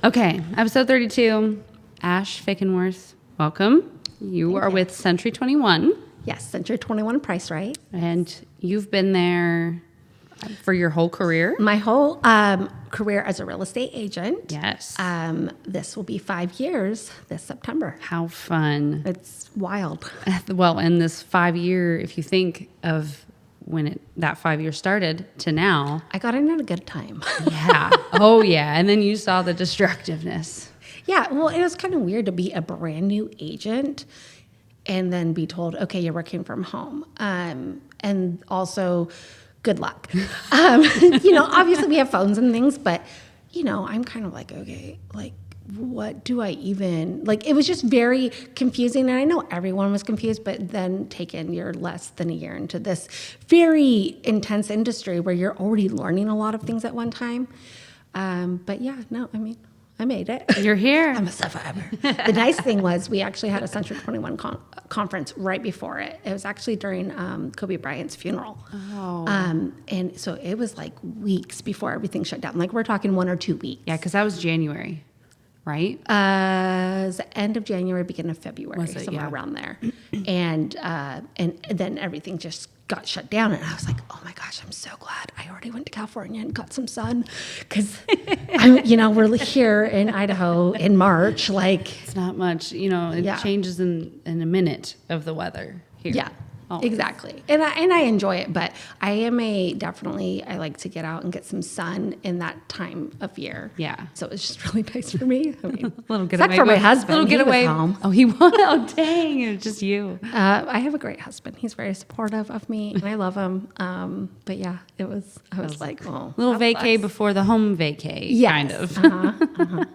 Okay, episode 32. Ash Fickenwirth, welcome. You are with Century 21. Yes, Century 21 Price Right. And you've been there for your whole career? My whole career as a real estate agent. Yes. This will be 5 years this September. How fun. It's wild. Well, in this 5-year, if you think of when that 5 year started to now. I got in at a good time. Yeah. Oh, yeah. And then you saw the destructiveness. Yeah, well, it was kind of weird to be a brand new agent and then be told, okay, you're working from home. And also, good luck. Obviously we have phones and things, but, I'm kind of like, okay, like, what do I even, like, it was just very confusing. And I know everyone was confused, but then you're less than a year into this very intense industry where you're already learning a lot of things at one time. But yeah, no, I mean, I made it. You're here. I'm a survivor. The nice thing was we actually had a Century 21 conference right before it. It was actually during Kobe Bryant's funeral. Oh. And so it was like weeks before everything shut down. Like we're talking 1 or 2 weeks. Yeah, because that was January, right? It was the end of January, beginning of February, somewhere around there. And then everything just got shut down, and I was like, oh my gosh, I'm so glad I already went to California and got some sun, because we're here in Idaho in March. Like, it's not much, it changes in a minute of the weather here. Yeah. Exactly. And I enjoy it, but I like to get out and get some sun in that time of year. Yeah. So it's just really nice for me. I mean, a little getaway. Except for my husband. Little getaway. He was home. Oh, he was? Oh, dang. It was just you. I have a great husband. He's very supportive of me, and I love him. But yeah, I was like, oh. Little vacay before the home vacay, kind of.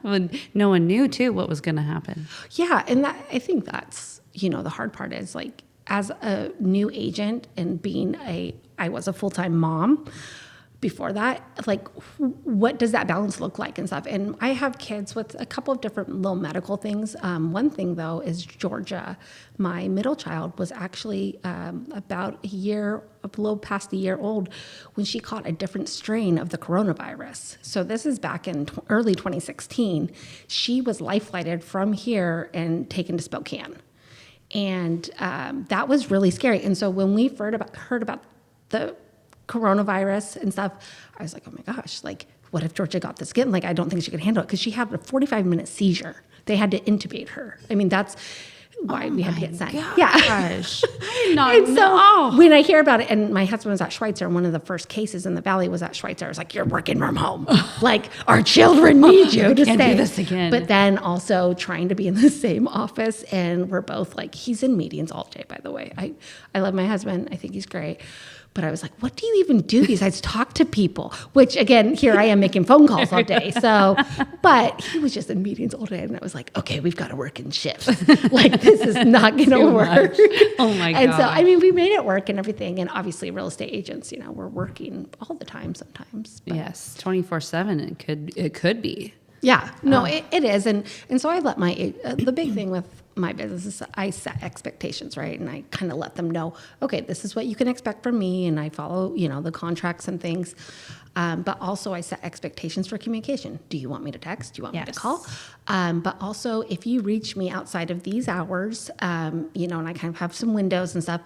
When no one knew, too, what was going to happen. Yeah, and I think that's, the hard part is, like, as a new agent and I was a full-time mom before that, like, what does that balance look like and stuff? And I have kids with a couple of different little medical things. One thing, though, is Georgia. My middle child was actually about a little past a year old when she caught a different strain of the coronavirus. So this is back in early 2016. She was life-flighted from here and taken to Spokane. And that was really scary. And so when we heard about the coronavirus and stuff, I was like, oh my gosh, like, what if Georgia got this again? Like, I don't think she could handle it, because she had a 45-minute seizure. They had to intubate her. I mean, that's why we had to get sent. Gosh. Yeah. I did not know. So when I hear about it, and my husband was at Schweitzer, and one of the first cases in the Valley was at Schweitzer, I was like, you're working from home. Like, our children need you to can't stay. Do this again. But then also trying to be in the same office, and we're both like, he's in meetings all day, by the way. I love my husband. I think he's great. But I was like, what do you even do besides talk to people? Which, again, here I am making phone calls all day. So, but he was just in meetings all day. And I was like, okay, we've got to work in shifts. Like, this is not going to work. Oh, my God. And so, I mean, we made it work and everything. And obviously, real estate agents, we're working all the time sometimes. But. Yes, 24/7 it could be. Yeah, no, it is. And so I let the big thing with my business is I set expectations, right? And I kind of let them know, okay, this is what you can expect from me. And I follow, the contracts and things. But also I set expectations for communication. Do you want me to text? Do you want me to call? But also if you reach me outside of these hours, and I kind of have some windows and stuff,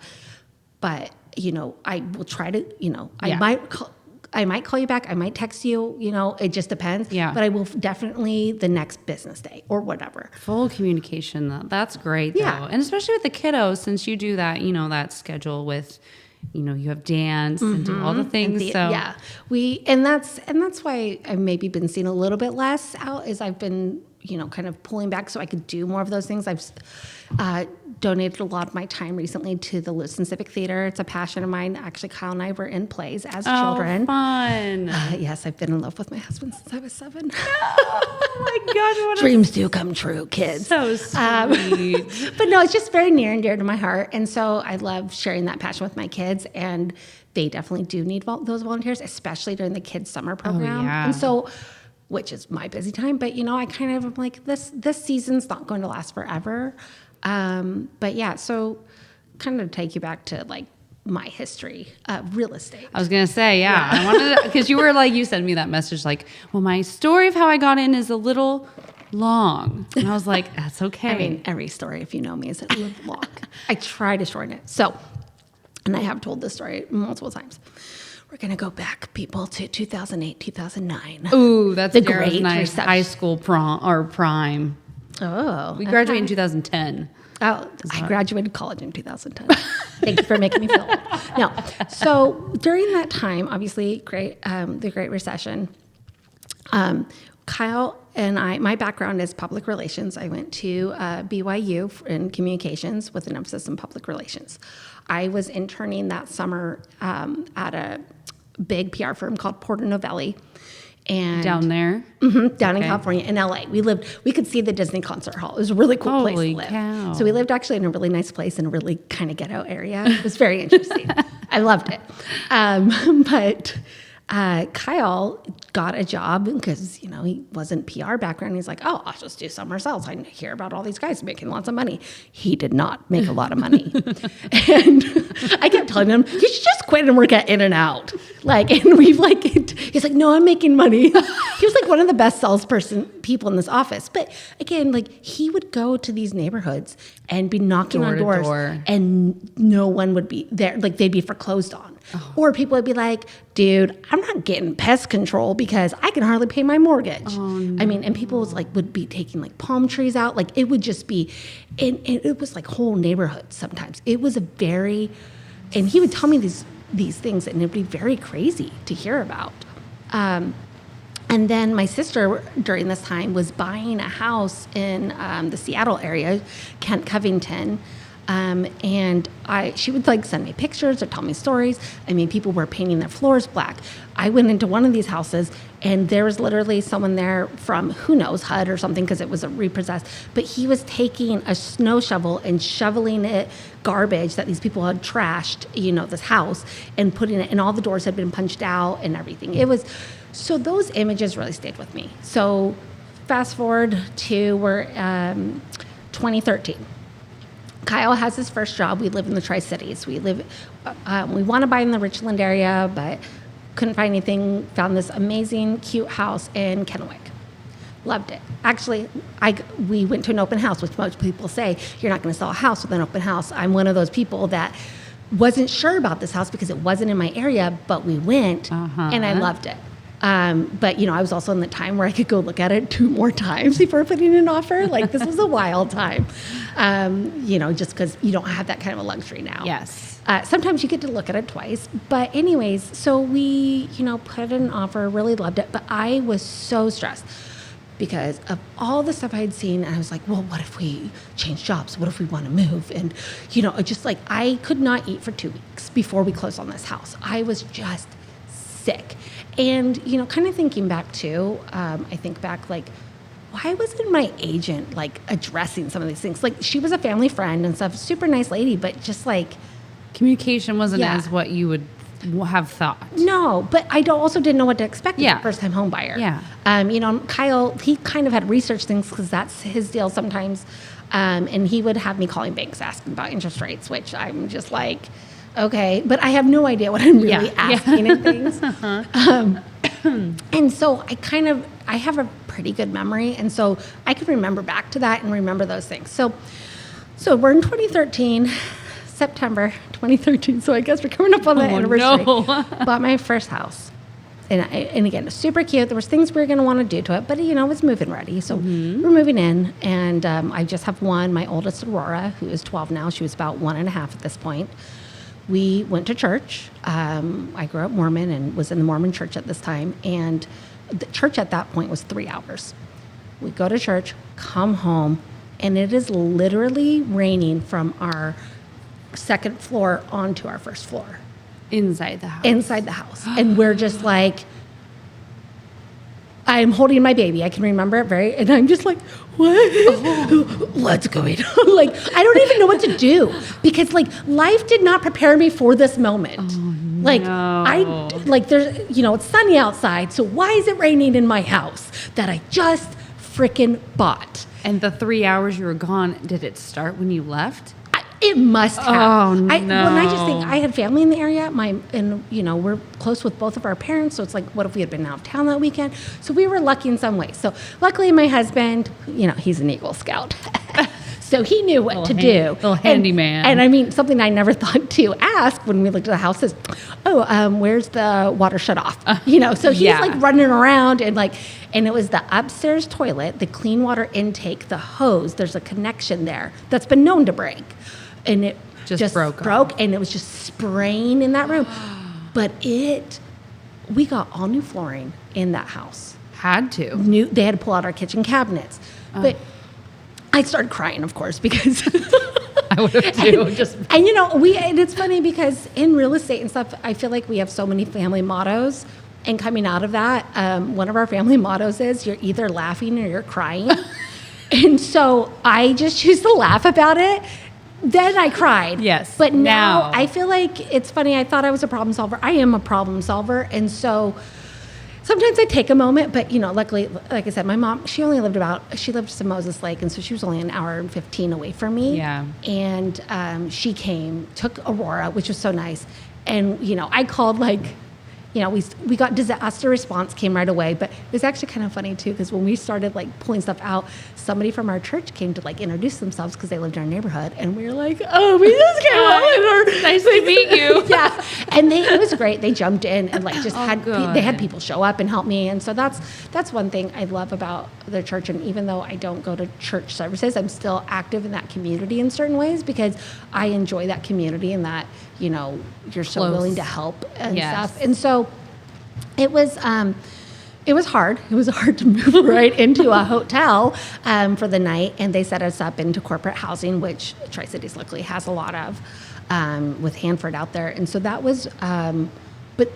but, I will try to, I might call you back. I might text you, it just depends. Yeah. But I will definitely the next business day or whatever. Full communication, though. That's great, though. Yeah. And especially with the kiddos, since you do that, that schedule with, you have dance and do all the things. Yeah. And that's why I've maybe been seeing a little bit less out, is I've been, kind of pulling back so I could do more of those things. I've donated a lot of my time recently to the Lewiston Civic Theater. It's a passion of mine. Actually, Kyle and I were in plays as children. Fun. Yes, I've been in love with my husband since I was 7. Oh my God. Dreams do come true, kids. So sweet. But no, it's just very near and dear to my heart. And so I love sharing that passion with my kids. And they definitely do need those volunteers, especially during the kids' summer program. Oh, yeah. And so, which is my busy time. But, I kind of am like, this season's not going to last forever. But yeah, so kind of take you back to like my history of real estate. I was going to say, I wanted to, because you were like, you sent me that message like, well, my story of how I got in is a little long. And I was like, that's okay. I mean, every story, if you know me, is a little long. I try to shorten it. So, and I have told this story multiple times. We're going to go back, people, to 2008, 2009. Ooh, that's the Dara's Great nice Recession. high school prime. Oh. We graduated in 2010. Oh, I graduated college in 2010. Thank you for making me feel old. No. So during that time, obviously, the Great Recession, Kyle and my background is public relations. I went to BYU in communications with an emphasis in public relations. I was interning that summer at a big PR firm called Porter Novelli. And down there? Mm-hmm, down in California, in LA. We could see the Disney concert hall. It was a really cool place to live. Cow. So we lived actually in a really nice place in a really kind of ghetto area. It was very interesting. I loved it. But Kyle got a job because, he wasn't PR background. He's like, oh, I'll just do somewhere else. I hear about all these guys making lots of money. He did not make a lot of money. And I kept telling him, you should just quit and work at In-N-Out. He's like, no, I'm making money. He was like one of the best people in this office. But again, he would go to these neighborhoods and be knocking on doors and no one would be there. They'd be foreclosed on. Oh. Or people would be like, dude, I'm not getting pest control because I can hardly pay my mortgage. Oh, no. I mean, and people would be taking palm trees out. It would just be, and it was whole neighborhoods sometimes. It was and he would tell me these things and it'd be very crazy to hear about. And then my sister during this time was buying a house in the Seattle area, Kent Covington. And she would send me pictures or tell me stories. I mean, people were painting their floors black. I went into one of these houses and there was literally someone there from who knows, HUD or something, because it was a repossessed, but he was taking a snow shovel and shoveling it garbage that these people had trashed, this house, and putting it, and all the doors had been punched out and everything. So those images really stayed with me. So fast forward to 2013. Kyle has his first job. We live in the Tri-Cities. We want to buy in the Richland area, but couldn't find anything. Found this amazing, cute house in Kennewick. Loved it. Actually, we went to an open house, which most people say, you're not going to sell a house with an open house. I'm one of those people that wasn't sure about this house because it wasn't in my area, but we went, and I loved it. But I was also in the time where I could go look at it 2 more times before putting an offer. This was a wild time, just because you don't have that kind of a luxury now. Yes. Sometimes you get to look at it twice. But anyways, so we, put in an offer, really loved it. But I was so stressed because of all the stuff I had seen. And I was like, well, what if we change jobs? What if we want to move? And, I could not eat for 2 weeks before we closed on this house. I was just sick. And, kind of thinking back too, I think back why wasn't my agent addressing some of these things? She was a family friend and stuff, super nice lady, but just communication wasn't as what you would have thought. No, but I also didn't know what to expect as a first-time home buyer. Yeah. Kyle, he kind of had researched things because that's his deal sometimes. And he would have me calling banks asking about interest rates, which I'm just okay, but I have no idea what I'm really asking and things. And so I have a pretty good memory. And so I could remember back to that and remember those things. So we're in 2013, September 2013. So I guess we're coming up on the anniversary. No. Bought my first house. And again, it's super cute. There was things we were going to want to do to it, but it's moving ready. So we're moving in. And I just have one, my oldest Aurora, who is 12 now. She was about 1.5 at this point. We went to church. I grew up Mormon and was in the Mormon church at this time. And the church at that point was 3 hours. We go to church, come home, and it is literally raining from our second floor onto our first floor. Inside the house. Inside the house. And we're just I'm holding my baby. I can remember it and I'm just what? What's going on? I don't even know what to do because life did not prepare me for this moment. No. There's, it's sunny outside. So why is it raining in my house that I just freaking bought? And the 3 hours you were gone, did it start when you left? It must have. Oh, When I just think no. I had family in the area, we're close with both of our parents. So it's like, what if we had been out of town that weekend? So we were lucky in some ways. So luckily, my husband, he's an Eagle Scout. So he knew what to do. Little handyman. And I mean, something I never thought to ask when we looked at the house is, where's the water shut off? So he's Yeah. like running around and it was the upstairs toilet, the clean water intake, the hose. There's a connection there that's been known to break. And it just broke and it was just spraying in that room. But we got all new flooring in that house. Had to. They had to pull out our kitchen cabinets. But I started crying, of course, because I would have too. and it's funny because in real estate and stuff, I feel like we have so many family mottos. And coming out of that, one of our family mottos is you're either laughing or you're crying. And so I just choose to laugh about it. Then I cried. Yes. But now I feel like it's funny. I thought I was a problem solver. I am a problem solver. And so sometimes I take a moment, but luckily, like I said, my mom, she lived to Moses Lake. And so she was only an hour and 15 away from me. Yeah. And she took Aurora, which was so nice. And, I called we got disaster response came right away, but it was actually kind of funny too because when we started pulling stuff out, somebody from our church came to introduce themselves because they lived in our neighborhood, and we were like, "Oh, we just came out. Nice to meet you." Yeah, and it was great. They jumped in and they had good. people show up and help me, and so that's one thing I love about the church. And even though I don't go to church services, I'm still active in that community in certain ways because I enjoy that community and that you're so Close. willing to help and Yes. stuff. And so it was hard. It was hard to move right into a hotel for the night, and they set us up into corporate housing, which Tri-Cities luckily has a lot of, with Hanford out there. And so that was, but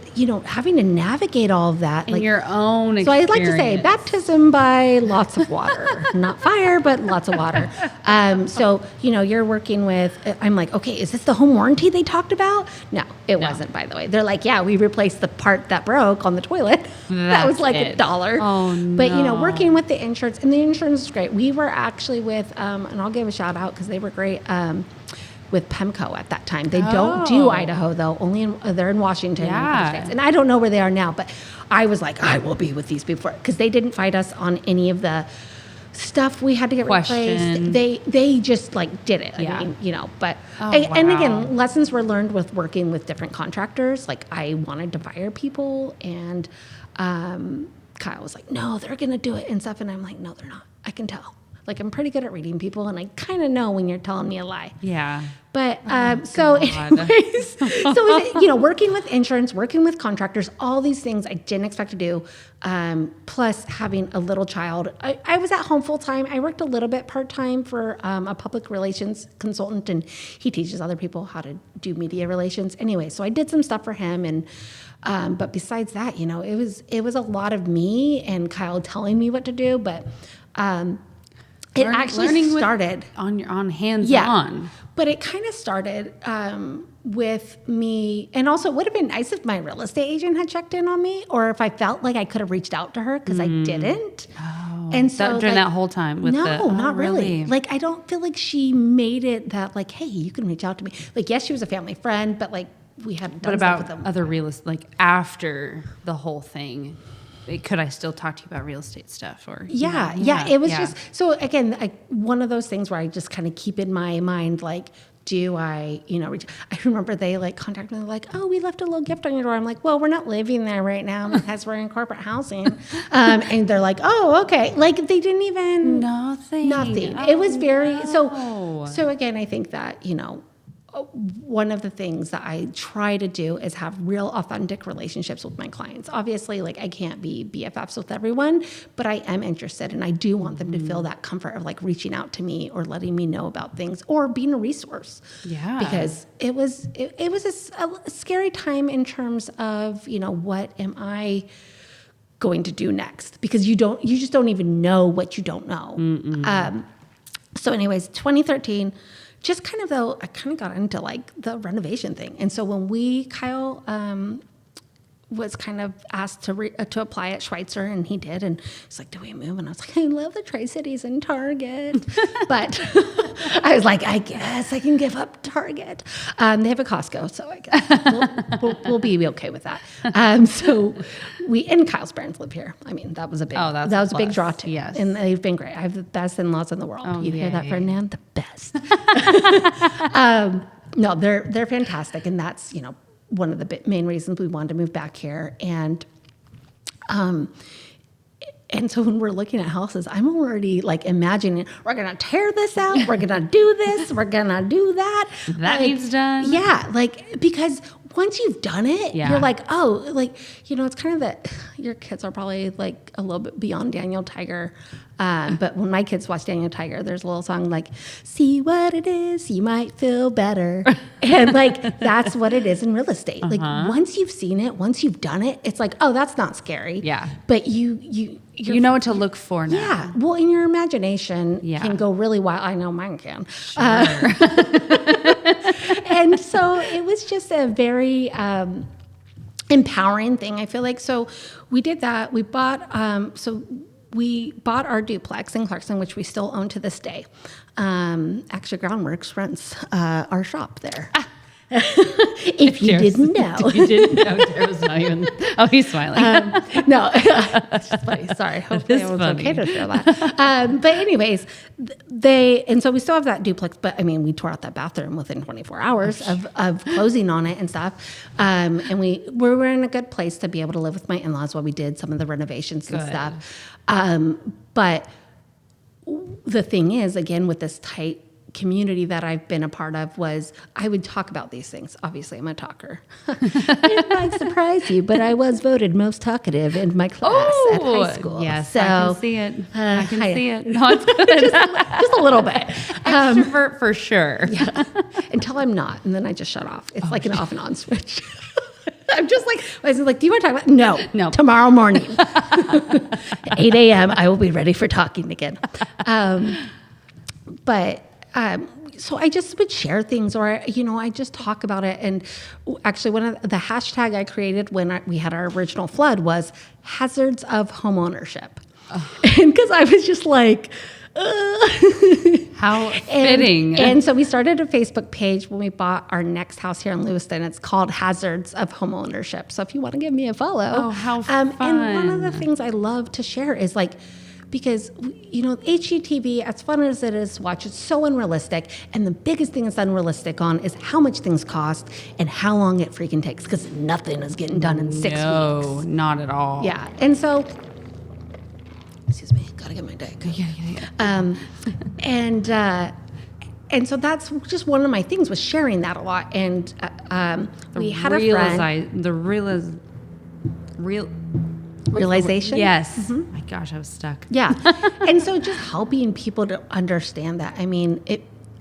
having to navigate all of that, In your own experience. so I'd like to say baptism by lots of water, not fire, but lots of water. So, you're working with, I'm like, okay, is this the home warranty they talked about? No, it wasn't, by the way. They're like, yeah, we replaced the part that broke on the toilet. That was like it. $1. Oh, But, no. working with the insurance, and the insurance is great. We were actually with, and I'll give a shout out because they were great, with PEMCO at that time. They don't do Idaho though. They're in Washington. Yeah. And, and I don't know where they are now, but I was like, I will be with these before because they didn't fight us on any of the stuff we had to get Question. replaced. They just did it. Yeah. I mean, but Oh, and wow. again, lessons were learned with working with different contractors. I wanted to fire people, and Kyle was like, no, they're gonna do it and stuff, and I'm like, no, they're not. I can tell. I'm pretty good at reading people, and I kind of know when you're telling me a lie. Yeah. But God. anyways, working with insurance, working with contractors, all these things I didn't expect to do. Plus having a little child, I was at home full time. I worked a little bit part time for a public relations consultant, and he teaches other people how to do media relations. Anyway, so I did some stuff for him, and but besides that, it was a lot of me and Kyle telling me what to do, but. It actually Learning started on hands-on. but it kind of started with me, and also it would have been nice if my real estate agent had checked in on me, or if I felt like I could have reached out to her because I didn't. Oh, and so during that whole time with not really. I don't feel like she made it that hey, you can reach out to me. Yes, she was a family friend, but we hadn't done What stuff with about them. other real estate, after the whole thing? Could I still talk to you about real estate stuff? Or Yeah. It was just, so again, one of those things where I just kind of keep in my mind, do I, reach? I remember they contacted me oh, we left a little gift on your door. I'm like, well, we're not living there right now because we're in corporate housing. And they're like, oh, okay. They didn't even. Nothing. It was very, no. so again, I think that, one of the things that I try to do is have real authentic relationships with my clients. Obviously, I can't be BFFs with everyone, but I am interested, and I do want them to feel that comfort of reaching out to me or letting me know about things or being a resource. Yeah. Because it was a scary time in terms of, what am I going to do next? Because you just don't even know what you don't know. So anyways, 2013, just I kind of got into the renovation thing. And so when Kyle was kind of asked to apply at Schweitzer, and he did. And he's like, "Do we move?" And I was like, "I love the Tri-Cities and Target," but I was like, "I guess I can give up Target." They have a Costco, so I guess we'll be okay with that. So and Kyle's parents live here. I mean, that was a big that was a big draw too. Yes, and they've been great. I have the best in-laws in the world. You hear that, Ferdinand? The best. No, they're fantastic, and that's one of the main reasons we wanted to move back here. And so when we're looking at houses, I'm already like imagining we're gonna tear this out, we're gonna do this, we're gonna do that. That needs done. Yeah, like because once you've done it, you're like, oh, like it's kind of that your kids are probably like a little bit beyond Daniel Tiger. But when my kids watch Daniel Tiger, there's a little song like, "See what it is, you might feel better." And like, that's what it is in real estate. Like once you've seen it, once you've done it, it's like, oh, that's not scary. Yeah. But you know what to look for now. Yeah. Well, in your imagination can go really wild. I know mine can. Sure. And so it was just a very empowering thing, I feel like. So we did that. We bought our duplex in Clarkson, which we still own to this day. Actually, Groundworks runs our shop there. If you didn't know. You didn't know. Dara's not even. Oh, he's smiling. No, it's just funny. Sorry. Hopefully it was okay to share that. But anyways, so we still have that duplex, but I mean, we tore out that bathroom within 24 hours of closing on it and stuff. And we were in a good place to be able to live with my in-laws while we did some of the renovations and stuff. But the thing is, again, with this tight community that I've been a part of, was I would talk about these things. Obviously, I'm a talker. It might surprise you, but I was voted most talkative in my class at high school. Yes, so, I can see it. I can see it. No, it's good. just a little bit. Extrovert for sure. Yeah, until I'm not, and then I just shut off. It's like an off and on switch. I'm just like, I was like, "Do you want to talk about?" No. Tomorrow morning, 8 a.m. I will be ready for talking again. So I just would share things, or I just talk about it. And actually, one of the hashtag I created when we had our original flood was hazards of homeownership, and because I was just like. How fitting. And so we started a Facebook page when we bought our next house here in Lewiston. It's called Hazards of Homeownership. So if you want to give me a follow. Oh, how fun. And one of the things I love to share is like, because, HGTV, as fun as it is to watch, it's so unrealistic. And the biggest thing it's unrealistic on is how much things cost and how long it freaking takes, because nothing is getting done in 6 weeks. No, not at all. Yeah. And so... Excuse me, gotta get my diet Coke. Yeah. And so that's just one of my things, was sharing that a lot. And we had a friend. Realization? Yes. Mm-hmm. My gosh, I was stuck. Yeah. And so just helping people to understand that. I mean,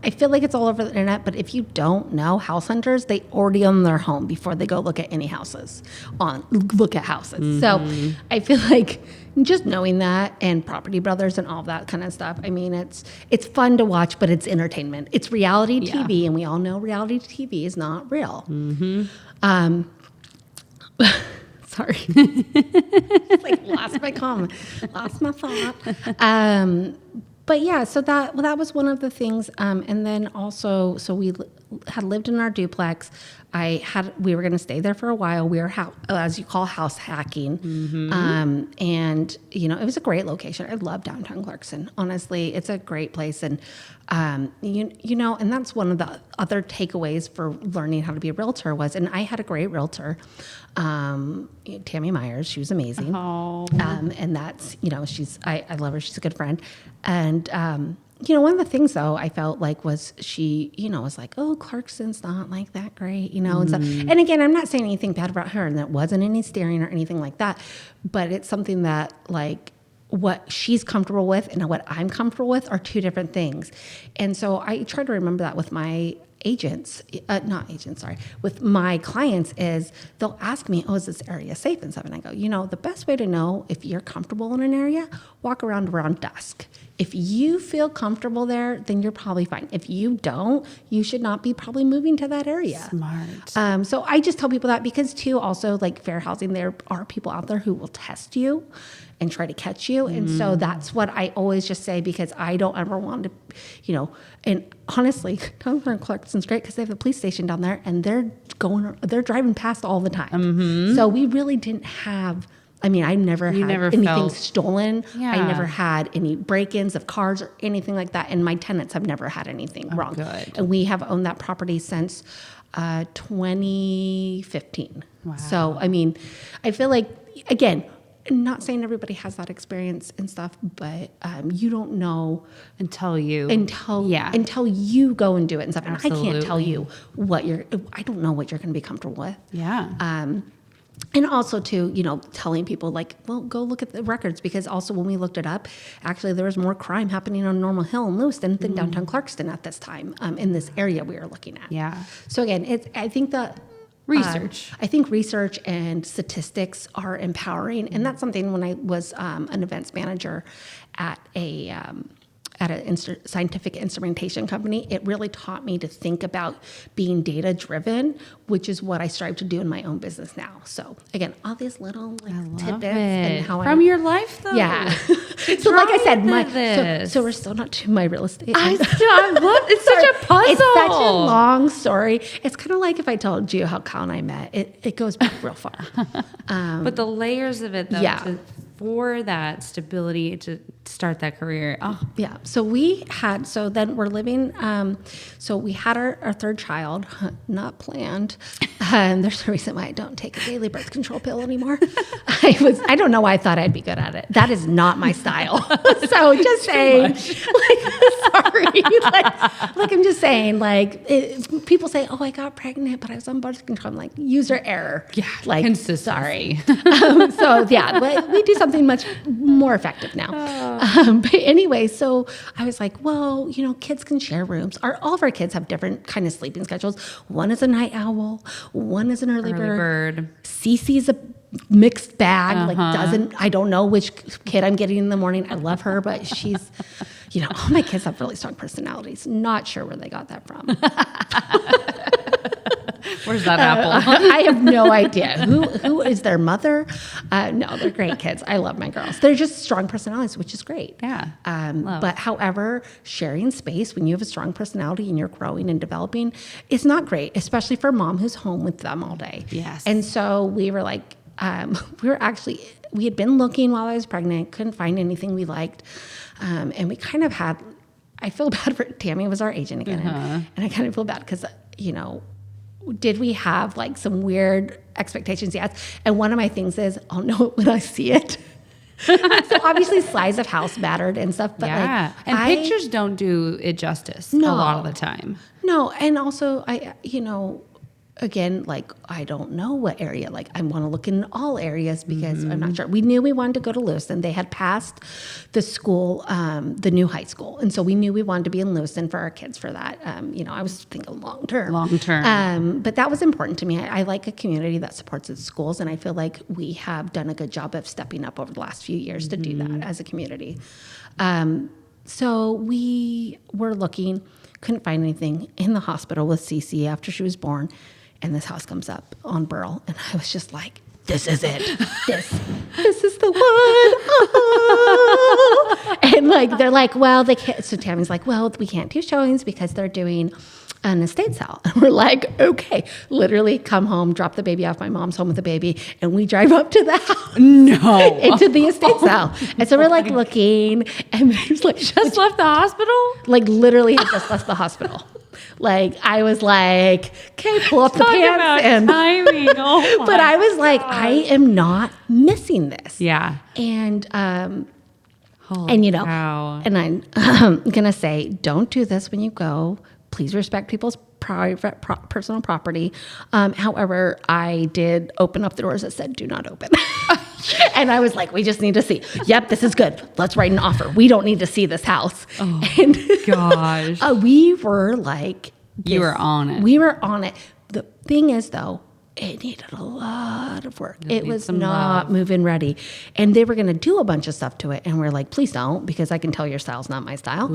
I feel like it's all over the internet, but if you don't know, house hunters, they already own their home before they go look at houses. Mm-hmm. So I feel like just knowing that, and Property Brothers and all that kind of stuff, I mean, it's fun to watch, but it's entertainment. It's reality TV, and we all know reality TV is not real. Mm-hmm. Sorry. Like lost my thought. But yeah, so that was one of the things. And then also, so we had lived in our duplex. We were going to stay there for a while. We were, as you call, house hacking. Mm-hmm. And, it was a great location. I love downtown Clarkson. Honestly, it's a great place. And, and that's one of the other takeaways for learning how to be a realtor and I had a great realtor, Tammy Myers. She was amazing. Oh. And that's, I love her. She's a good friend. And, one of the things though I felt like was she, was like, "Oh, Clarkson's not like that great, and stuff." And again, I'm not saying anything bad about her, and there wasn't any staring or anything like that, but it's something that like what she's comfortable with and what I'm comfortable with are two different things. And so I try to remember that with my with my clients is they'll ask me, "Oh, is this area safe?" and stuff. And I go, the best way to know if you're comfortable in an area, walk around dusk. If you feel comfortable there, then you're probably fine. If you don't, you should not be probably moving to that area. Smart. So I just tell people that because too, also like fair housing, there are people out there who will test you and try to catch you. And so that's what I always just say, because I don't ever want to, and honestly, downtown Clarkson's great because they have a police station down there and they're driving past all the time. So we really didn't have, I never had anything stolen. Yeah. I never had any break-ins of cars or anything like that. And my tenants have never had anything wrong. Good. And we have owned that property since 2015. Wow. So, I feel like, again, not saying everybody has that experience and stuff, but you don't know until you go and do it and stuff. And I Absolutely. can't tell you I don't know what you're going to be comfortable with. Yeah. And also too, telling people like, well, go look at the records, because also when we looked it up, actually there was more crime happening on Normal Hill and Lewiston than downtown Clarkston at this time, in this area we were looking at. Yeah. So again, I think that Research. I think research and statistics are empowering, and that's something when I was an events manager at a scientific instrumentation company, it really taught me to think about being data driven, which is what I strive to do in my own business now. So again, all these little tidbits and how from your life though. Yeah. So like I said, so we're still not to my real estate. It's such a puzzle. It's such a long story. It's kind of like if I told you how Kyle and I met. It goes back real far. But the layers of it though, Yeah. for that stability to start that career. Oh, yeah. So then we're living, so we had our third child, not planned. There's a reason why I don't take a daily birth control pill anymore. I don't know why I thought I'd be good at it. That is not my style. So just saying, sorry. I'm just saying, people say, oh, I got pregnant, but I was on birth control. I'm like, user error. Yeah. Sorry. So yeah, but we do something much more effective now. But anyway, so I was like, well, kids can share rooms. All of our kids have different kind of sleeping schedules. One is a night owl. One is an early bird. Cece's a mixed bag. I don't know which kid I'm getting in the morning. I love her, but she's, all my kids have really strong personalities. Not sure where they got that from. Where's that apple? I have no idea. Who is their mother? No, they're great kids. I love my girls. They're just strong personalities, which is great. Yeah. But however, sharing space when you have a strong personality and you're growing and developing, it's not great, especially for a mom who's home with them all day. Yes. And so we were like, we had been looking while I was pregnant, couldn't find anything we liked. And we kind of I feel bad for Tammy was our agent again. And I kind of feel bad because, did we have some weird expectations? Yes. And one of my things is I'll know it when I see it. So obviously size of house mattered and stuff. But and pictures don't do it justice a lot of the time. No. And also again, I don't know what area. I want to look in all areas because I'm not sure. We knew we wanted to go to Lewiston. They had passed the school, the new high school. And so we knew we wanted to be in Lewiston for our kids for that. I was thinking long term. But that was important to me. I like a community that supports its schools. And I feel like we have done a good job of stepping up over the last few years to do that as a community. So we were looking, couldn't find anything in the hospital with Cece after she was born. And this house comes up on Burl. And I was just like, this is it. This is the one. Oh. And they're like, well, they can't. So Tammy's like, well, we can't do showings because they're doing an estate sale. And we're like, okay, literally come home, drop the baby off. My mom's home with the baby. And we drive up to the house. No. Into the estate sale. And so we're looking. And there's just left the hospital? Literally had just left the hospital. I was like, okay, pull up the pants. And timing. Oh but I was like, I am not missing this. Yeah. And, Holy and cow. and I'm going to say, don't do this when you go. Please respect people's private personal property. However, I did open up the doors that said, do not open. And I was like, we just need to see. Yep, this is good. Let's write an offer. We don't need to see this house. Oh, and gosh. We were you were on it. We were on it. The thing is, though, it needed a lot of work. It needs was some not love. move-in ready. And they were going to do a bunch of stuff to it. And we're like, please don't, because I can tell your style's not my style.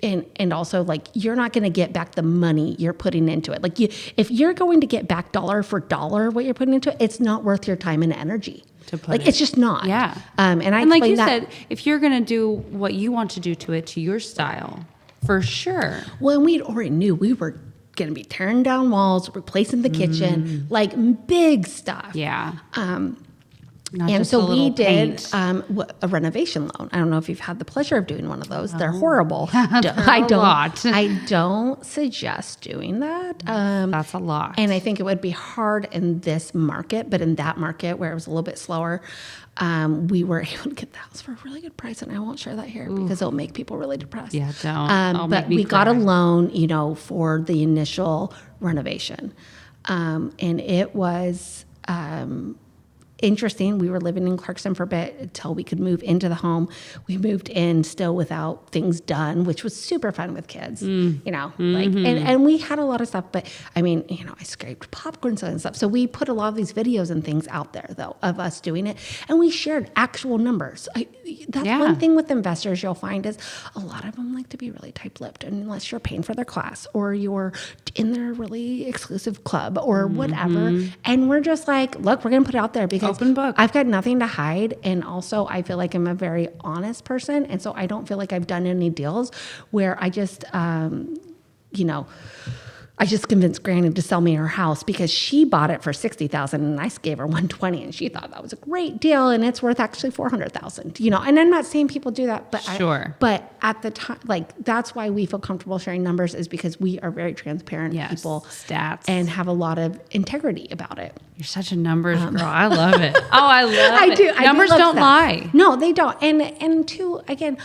And also, like, you're not going to get back the money you're putting into it. Like, if you're going to get back dollar for dollar what you're putting into it, it's not worth your time and energy. It's just not. Yeah. And like you that, said, if you're going to do what you want to do to it, to your style, for sure. well, and we already knew we were going to be tearing down walls, replacing the kitchen, like big stuff. Yeah. Not And just so a we little did paint. a renovation loan. I don't know if you've had the pleasure of doing one of those. They're horrible. a lot. I don't suggest doing that. That's a lot. And I think it would be hard in this market, but in that market where it was a little bit slower, we were able to get the house for a really good price. And I won't share that here because it'll make people really depressed. Yeah, don't. But we got a loan, for the initial renovation. And it was interesting. We were living in Clarkson for a bit until we could move into the home. We moved in still without things done, which was super fun with kids, and we had a lot of stuff, but I mean, I scraped popcorn and stuff. So we put a lot of these videos and things out there though, of us doing it. And we shared actual numbers. That's one thing with investors you'll find is a lot of them like to be really tight-lipped, and unless you're paying for their class or you're in their really exclusive club or whatever. And we're just like, look, we're going to put it out there because open book. I've got nothing to hide. And also I feel like I'm a very honest person. And so I don't feel like I've done any deals where I just, I just convinced Granny to sell me her house because she bought it for $60,000 and I gave her $120,000 and she thought that was a great deal and it's worth actually $400,000. And I'm not saying people do that, but Sure. but at the time, that's why we feel comfortable sharing numbers, is because we are very transparent people, stats, and have a lot of integrity about it. You're such a numbers girl. I love it. Oh, I love it. I do. Numbers love don't that. lie. No, they don't. And two, again,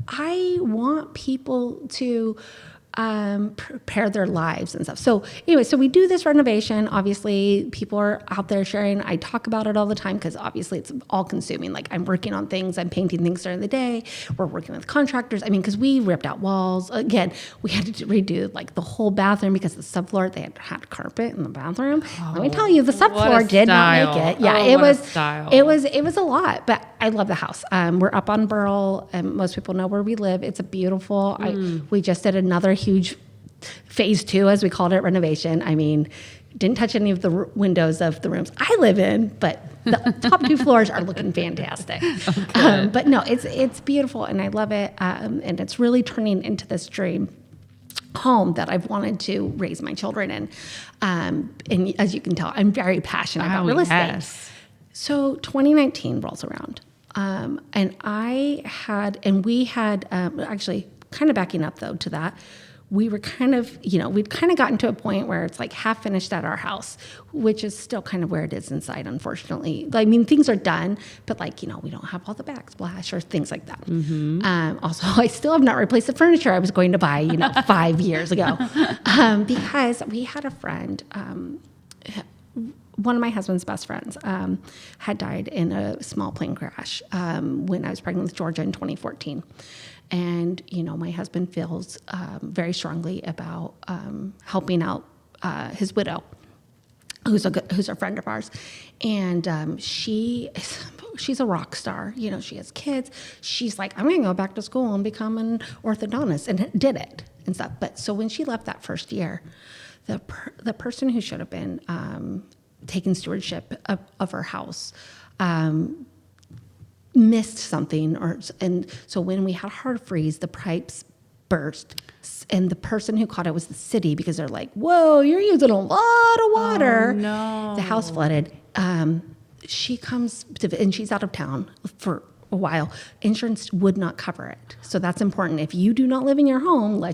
I want people to prepare their lives and stuff. So anyway, so we do this renovation. Obviously, people are out there sharing. I talk about it all the time because obviously it's all consuming. Like, I'm working on things, I'm painting things during the day. We're working with contractors. I mean, because we ripped out walls. Again, we had to redo like the whole bathroom because the subfloor, they had carpet in the bathroom. Let me tell you, the subfloor did not make it. Yeah, it was a lot, but I love the house. We're up on Burl, and most people know where we live. It's a beautiful, we just did another huge phase 2, as we called it, renovation. I mean, didn't touch any of the windows of the rooms I live in, but the top 2 floors are looking fantastic. But no, it's beautiful and I love it. And it's really turning into this dream home that I've wanted to raise my children in. And as you can tell, I'm very passionate about real estate. Yes. So 2019 rolls around. And we had, actually kind of backing up though to that, we were kind of, we'd kind of gotten to a point where it's like half finished at our house, which is still kind of where it is inside, unfortunately. I mean, things are done, but we don't have all the backsplash or things like that. Also, I still have not replaced the furniture I was going to buy, 5 years ago, because we had a friend, one of my husband's best friends, had died in a small plane crash when I was pregnant with Georgia in 2014. And, my husband feels very strongly about helping out his widow, who's a friend of ours. And she's a rock star. She has kids. She's like, I'm going to go back to school and become an orthodontist, and did it and stuff. But so when she left that first year, the person who should have been taking stewardship of her house missed something, and so when we had hard freeze, the pipes burst, and the person who caught it was the city, because they're like, whoa, you're using a lot of water. Oh, no. The house flooded. She comes and she's out of town for a while. Insurance would not cover it. So that's important. If you do not live in your home,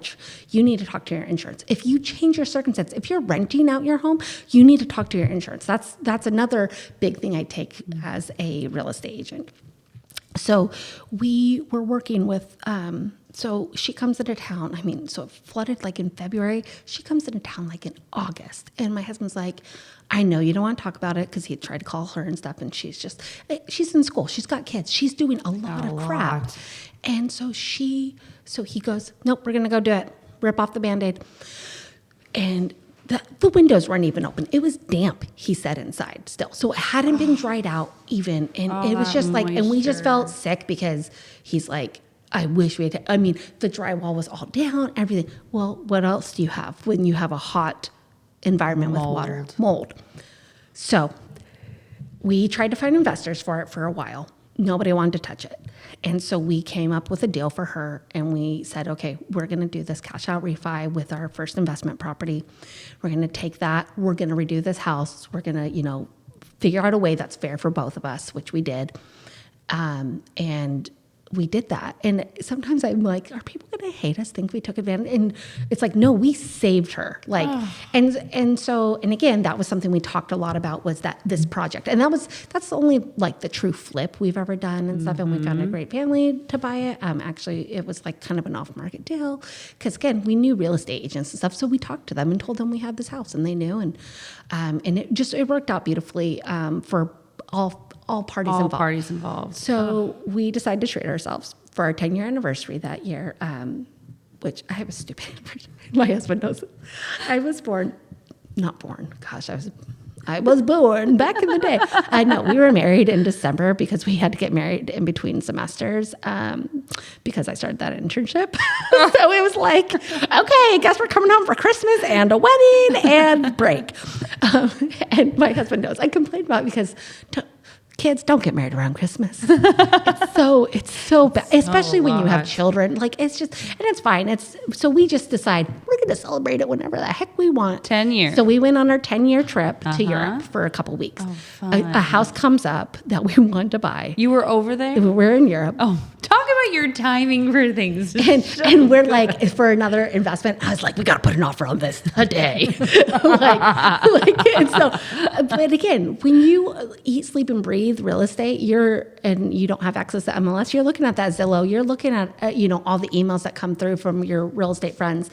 you need to talk to your insurance. If you change your circumstance, if you're renting out your home, you need to talk to your insurance. That's another big thing I take as a real estate agent. So we were working with, so she comes into town. I mean, so it flooded in February. She comes into town in August. And my husband's like, I know you don't want to talk about it, because he had tried to call her and stuff. And she's in school. She's got kids. She's doing a lot of crap. And so he goes, nope, we're going to go do it. Rip off the Band-Aid. And The windows weren't even open. It was damp, he said, inside still. So it hadn't been dried out even. And it was just like, and we just felt sick because he's like, I wish we had, I mean, the drywall was all down, everything. Well, what else do you have when you have a hot environment with water? Mold. So we tried to find investors for it for a while. Nobody wanted to touch it. And so we came up with a deal for her and we said, okay, we're going to do this cash out refi with our first investment property. We're going to take that. We're going to redo this house. We're going to, figure out a way that's fair for both of us, which we did. And we did that. And sometimes I'm like, are people going to hate us, think we took advantage? And it's like, no, we saved her. Like, and so, and again, that was something we talked a lot about was that this project. And that's only like the true flip we've ever done and stuff. And we found a great family to buy it. Actually, it was like kind of an off-market deal. Because again, we knew real estate agents and stuff. So we talked to them and told them we had this house and they knew. And it worked out beautifully for all parties involved. So we decided to treat ourselves for our 10-year anniversary that year, which I have a stupid anniversary. My husband knows it. I was born. I was born back in the day. I know we were married in December because we had to get married in between semesters because I started that internship. So it was like, okay, I guess we're coming home for Christmas and a wedding and break. And my husband knows. I complained about it because kids don't get married around Christmas. It's so bad, especially when you have children. Like it's just, and it's fine. So we just decide we're going to celebrate it whenever the heck we want. 10 years. So we went on our 10-year trip to Europe for a couple weeks. Oh, fun. A house comes up that we want to buy. You were over there? We're in Europe. Oh, talk about your timing for things. And we're like, for another investment, I was like, we got to put an offer on this today. And so, but again, when you eat, sleep, and breathe real estate, and you don't have access to MLS, you're looking at that Zillow, you're looking at, all the emails that come through from your real estate friends.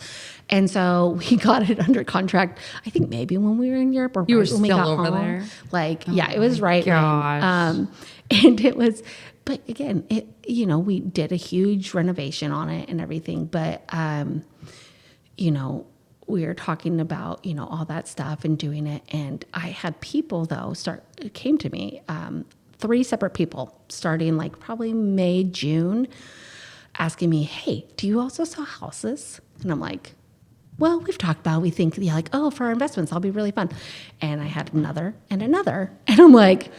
And so we got it under contract, I think maybe when we were in Europe or you were when we still got over home. there? It was right. And it was, but again, we did a huge renovation on it and everything, but, we were talking about, all that stuff and doing it. And I had people though came to me, 3 separate people starting like probably May, June, asking me, hey, do you also sell houses? And I'm like, well, we've talked about, we think for our investments, that'll be really fun. And I had another. And I'm like,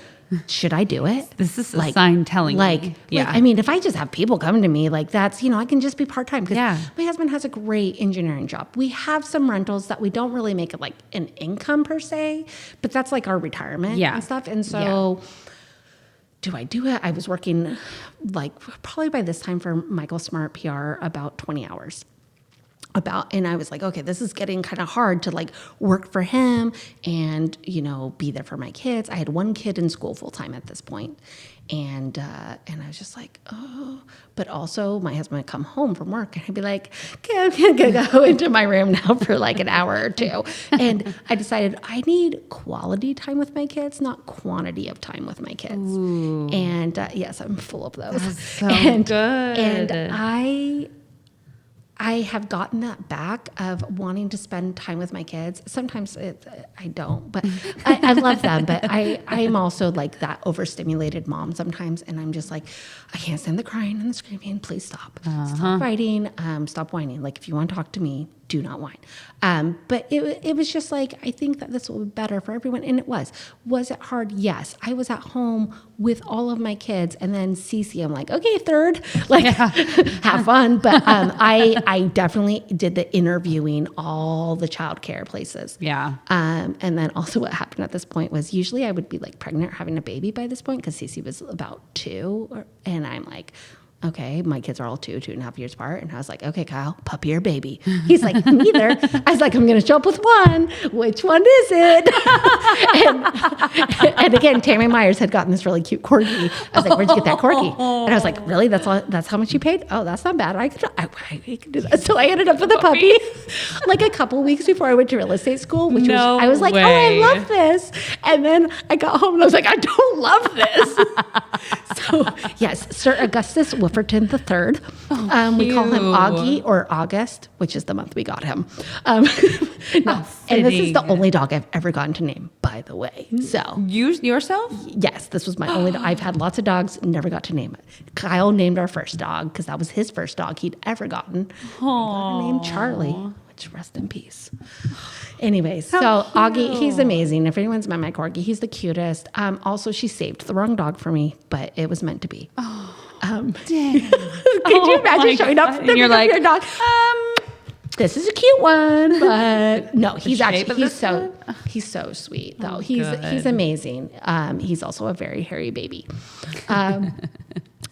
should I do it? This is a sign telling me. I mean, if I just have people coming to me, that's, I can just be part-time because my husband has a great engineering job. We have some rentals that we don't really make it like an income per se, but that's like our retirement and stuff. And so do I do it? I was working probably by this time for Michael Smart PR about 20 hours. And I was like, okay, this is getting kind of hard to work for him and, be there for my kids. I had 1 kid in school full time at this point. And I was just like, oh, but also my husband would come home from work and I'd be like, okay, I'm going to go into my room now for an hour or 2. And I decided I need quality time with my kids, not quantity of time with my kids. Ooh. And yes, I'm full of those. That's so good. And I have gotten that back of wanting to spend time with my kids. Sometimes I don't, but I love them. But I'm also like that overstimulated mom sometimes. And I'm just like, I can't stand the crying and the screaming. Please stop. Stop fighting. Stop whining. If you want to talk to me, do not whine. But it was just I think that this will be better for everyone. And it was. Was it hard? Yes. I was at home with all of my kids and then Cece, I'm like, okay, third, have fun. But I definitely did the interviewing all the childcare places. Yeah. And then also what happened at this point was usually I would be pregnant or having a baby by this point because Cece was about 2 and I'm like, okay, my kids are all 2.5 years apart. And I was like, okay, Kyle, puppy or baby? He's like, neither. I was like, I'm going to show up with one. Which one is it? and again, Tammy Myers had gotten this really cute corgi. I was like, where'd you get that corgi? And I was like, really? That's how much you paid? Oh, that's not bad. I could do that. So I ended up with a puppy a couple weeks before I went to real estate school, which I was like, oh, I love this. And then I got home and I was like, I don't love this. So yes, Sir Augustus Wolf Jefferton the third. We call him Augie or August, which is the month we got him. No, and this is the only dog I've ever gotten to name, by the way. So Yourself? yes, this was my only dog. I've had lots of dogs, never got to name it. Kyle named our first dog because that was his first dog he'd ever gotten. We got to name Charlie, which rest in peace. Anyways, so Augie, he's amazing. If anyone's met my corgi, he's the cutest. Also, she saved the wrong dog for me, but it was meant to be. Dang. Could you imagine showing up and you're like, your dog? This is a cute one, but no, he's so sweet though. He's amazing. He's also a very hairy baby.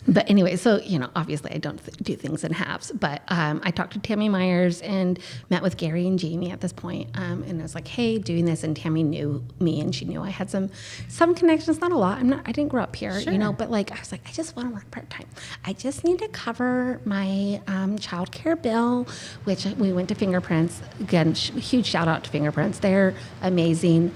But anyway, so, obviously I don't do things in halves, but I talked to Tammy Myers and met with Gary and Jamie at this point, and I was like, hey, doing this, and Tammy knew me, and she knew I had some connections, not a lot. I didn't grow up here, but like, I was like, I just want to work part-time. I just need to cover my childcare bill, which we went to Fingerprints. Again, huge shout out to Fingerprints. They're amazing.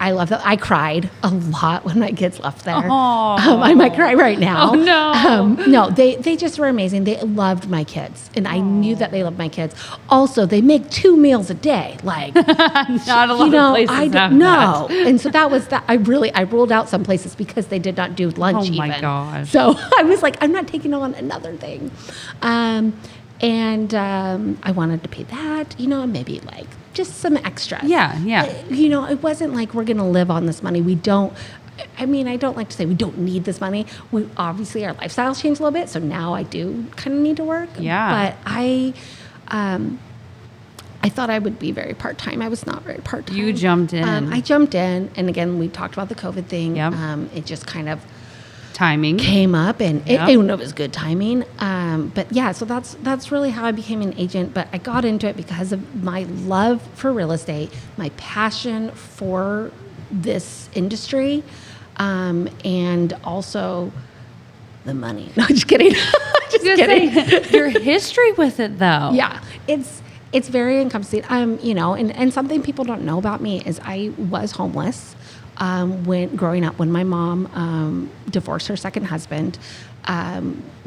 I love that. I cried a lot when my kids left there. I might cry right now. Oh, no. No, they just were amazing. They loved my kids, and I knew that they loved my kids. Also, they make 2 meals a day. Like, not a lot of places have that. And so that was that. I ruled out some places because they did not do lunch even. Oh my gosh. So I was like, I'm not taking on another thing. And I wanted to pay that, and maybe like just some extras. Yeah. It wasn't like we're going to live on this money. I don't like to say we don't need this money. We obviously, our lifestyles changed a little bit. So now I do kind of need to work. Yeah. But I thought I would be very part-time. I was not very part-time. You jumped in. I jumped in. And again, we talked about the COVID thing. Yep. It just kind of timing came up, and it was good timing. But yeah, so that's really how I became an agent. But I got into it because of my love for real estate, my passion for this industry, and also the money. No, just kidding. Just kidding. Your history with it, though. Yeah, it's very encompassing. And something people don't know about me is I was homeless. When growing up, when my mom divorced her second husband,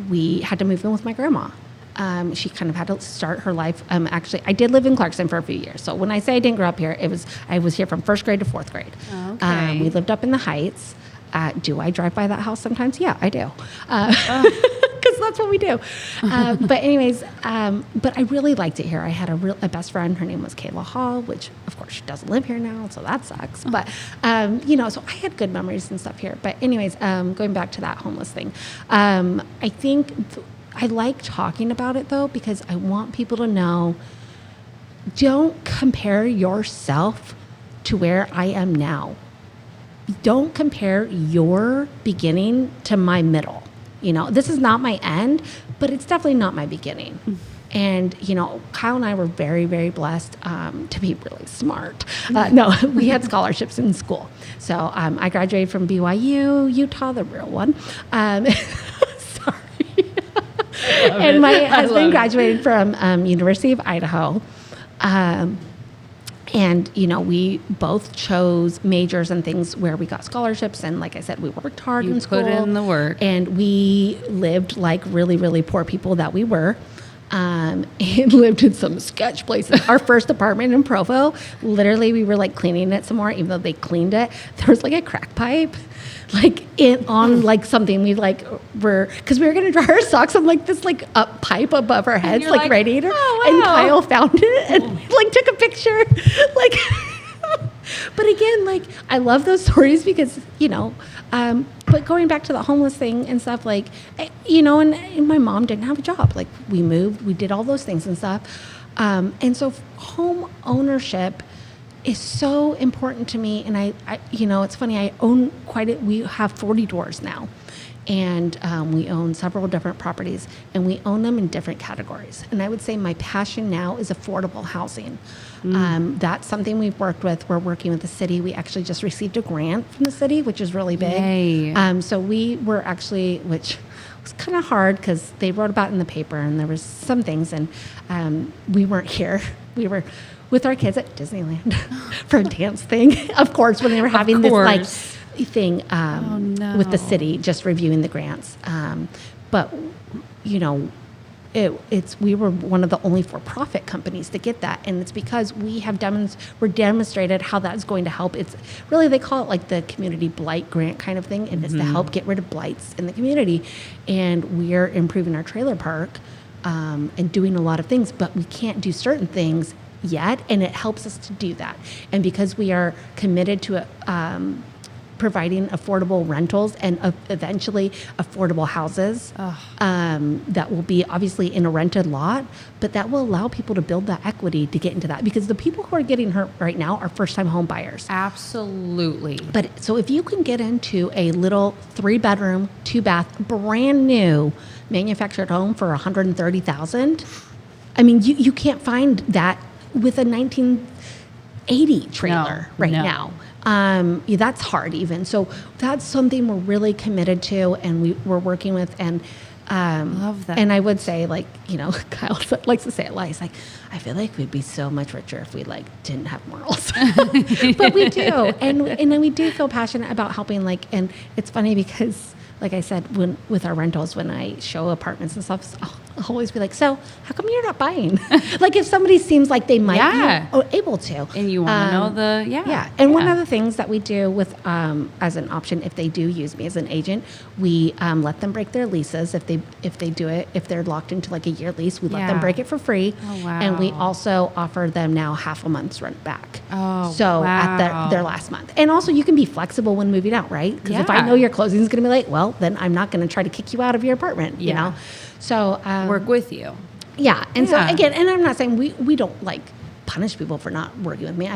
we had to move in with my grandma. She kind of had to start her life. Actually, I did live in Clarkson for a few years. So when I say I didn't grow up here, I was here from first grade to fourth grade. Okay. We lived up in the Heights. Do I drive by that house sometimes? Yeah, I do. Because that's what we do. But anyways, but I really liked it here. I had a best friend. Her name was Kayla Hall, which of course she doesn't live here now, so that sucks. But so I had good memories and stuff here. But anyways, going back to that homeless thing, I think I like talking about it though because I want people to know. Don't compare yourself to where I am now. Don't compare your beginning to my middle. This is not my end, but it's definitely not my beginning. And, Kyle and I were very, very blessed to be really smart. No, we had scholarships in school. So I graduated from BYU, Utah, the real one. Sorry. And my husband graduated from University of Idaho. And, we both chose majors and things where we got scholarships. And like I said, we worked hard in school. You put in the work. And we lived like really, really poor people that we were. And lived in some sketch places. Our first apartment in Provo, literally we were like cleaning it some more, even though they cleaned it. There was like a crack pipe. On something we because we were going to dry our socks on this up pipe above our heads, like radiator. Oh, wow. And Kyle found it and took a picture. But again, I love those stories because, but going back to the homeless thing and stuff, and my mom didn't have a job. We moved, we did all those things and stuff. And so home ownership is so important to me. And I it's funny, I own we have 40 doors now. And we own several different properties, and we own them in different categories. And I would say my passion now is affordable housing. That's something we've worked with. We're working with the city. We actually just received a grant from the city, which is really big. Yay. So we were actually, which was kind of hard because they wrote about it in the paper, and there was some things, and we weren't here. We were with our kids at Disneyland for a dance thing. Of course, when they were having this thing with the city, just reviewing the grants. But we were one of the only for-profit companies to get that, and it's because we're demonstrated how that's going to help. It's really, they call it like the community blight grant kind of thing, and it's to help get rid of blights in the community. And we're improving our trailer park and doing a lot of things, but we can't do certain things yet, and it helps us to do that. And because we are committed to providing affordable rentals and eventually affordable houses that will be obviously in a rented lot, but that will allow people to build that equity to get into that, because the people who are getting hurt right now are first-time home buyers. Absolutely. But so if you can get into a little 3-bedroom, 2-bath, brand new manufactured home for $130,000, I mean, you can't find that with a 1980 trailer now. That's hard even. So that's something we're really committed to, and we're working with. And love that. And I would say, like, Kyle likes to say it, he's like, I feel like we'd be so much richer if we didn't have morals. But we do, and then we do feel passionate about helping. And it's funny because, like I said, with our rentals, when I show apartments and stuff, I'll always be like, so how come you're not buying? If somebody seems like they might be able to. And you want to know Yeah. And one of the things that we do with, as an option, if they do use me as an agent, we let them break their leases. If they do it, if they're locked into a year lease, we let them break it for free. Oh, wow. And we also offer them now half a month's rent back. Oh, so at their last month. And also you can be flexible when moving out, right? Because if I know your closing is going to be late, well, then I'm not going to try to kick you out of your apartment, you know? So work with you. Yeah. And so again, and I'm not saying we don't punish people for not working with me.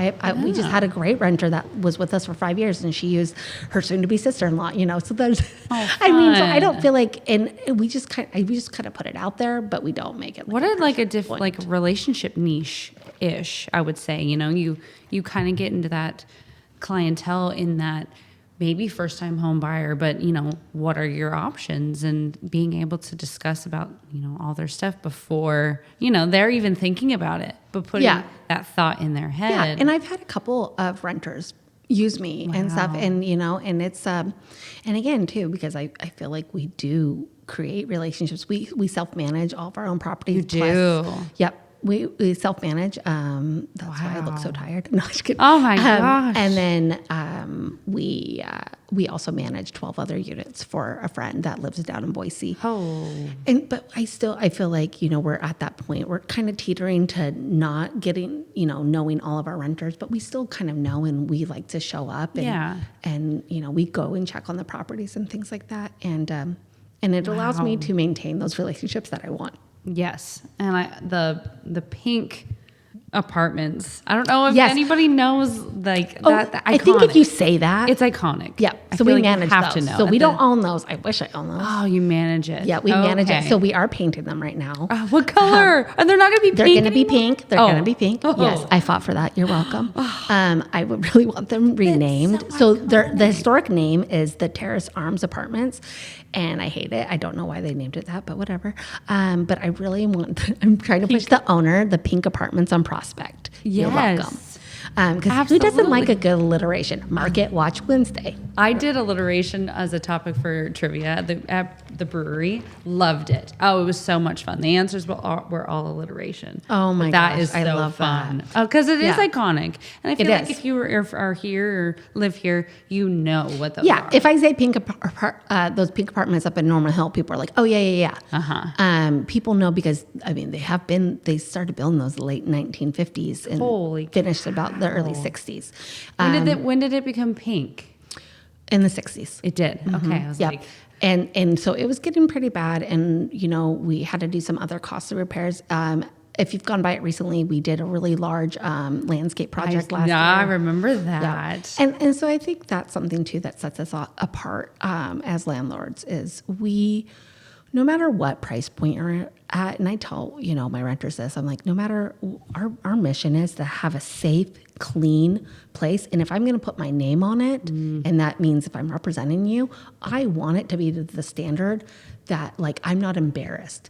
We just had a great renter that was with us for 5 years, and she used her soon-to-be sister-in-law. So there's, so I don't feel and we just kind of put it out there, but we don't make it. What a relationship niche-ish, I would say. You kind of get into that clientele in that maybe first-time home buyer, but what are your options, and being able to discuss about all their stuff before they're even thinking about it, but putting that thought in their head. Yeah, and I've had a couple of renters use me and stuff, and and it's and again too, because I feel like we do create relationships. We self-manage all of our own properties. You do. Yep. We self-manage. That's why I look so tired. No, I'm just kidding. Oh my gosh. And then we also manage 12 other units for a friend that lives down in Boise. Oh. But I feel like, we're at that point. We're kind of teetering to not getting, knowing all of our renters, but we still kind of know, and we like to show up and we go and check on the properties and things like that. And it allows me to maintain those relationships that I want. Yes, and the pink apartments. I don't know if anybody knows that. Iconic. I think if you say that, it's iconic. Yeah, so we manage those. So we don't own those. I wish I owned those. Oh, you manage it. Yeah, we manage it. So we are painting them right now. What color? Are they not going to be pink? They're going to be pink. They're going to be pink. Oh. Yes, I fought for that. You're welcome. I would really want them renamed. So the historic name is the Terrace Arms Apartments, and I hate it. I don't know why they named it that, but whatever. But I really I'm trying to push the owner, the Pink Apartments on Prospect. Yes. You're welcome. Because who doesn't like a good alliteration? Market Watch Wednesday. I did alliteration as a topic for trivia at the brewery. Loved it. Oh, it was so much fun. The answers were all alliteration. Oh my gosh, that is so I love fun. that. Oh, because it is iconic, and I feel like is. if you are here or live here, you know what those are. Yeah, if I say those pink apartments up in Norman Hill, people are like, oh yeah. People know because they started building those late 1950s and finished about the early 60s. When did it become pink? In the 60s. It did. Mm-hmm. Okay. I was like, and so it was getting pretty bad, and we had to do some other costly repairs. If you've gone by it recently, we did a really large landscape project last year. I remember that. Yeah. And so I think that's something too that sets us apart as landlords is no matter what price point you're at, and I tell, my renters this, I'm like, no matter, our mission is to have a safe, clean place. And if I'm going to put my name on it, and that means if I'm representing you, I want it to be to the standard that I'm not embarrassed.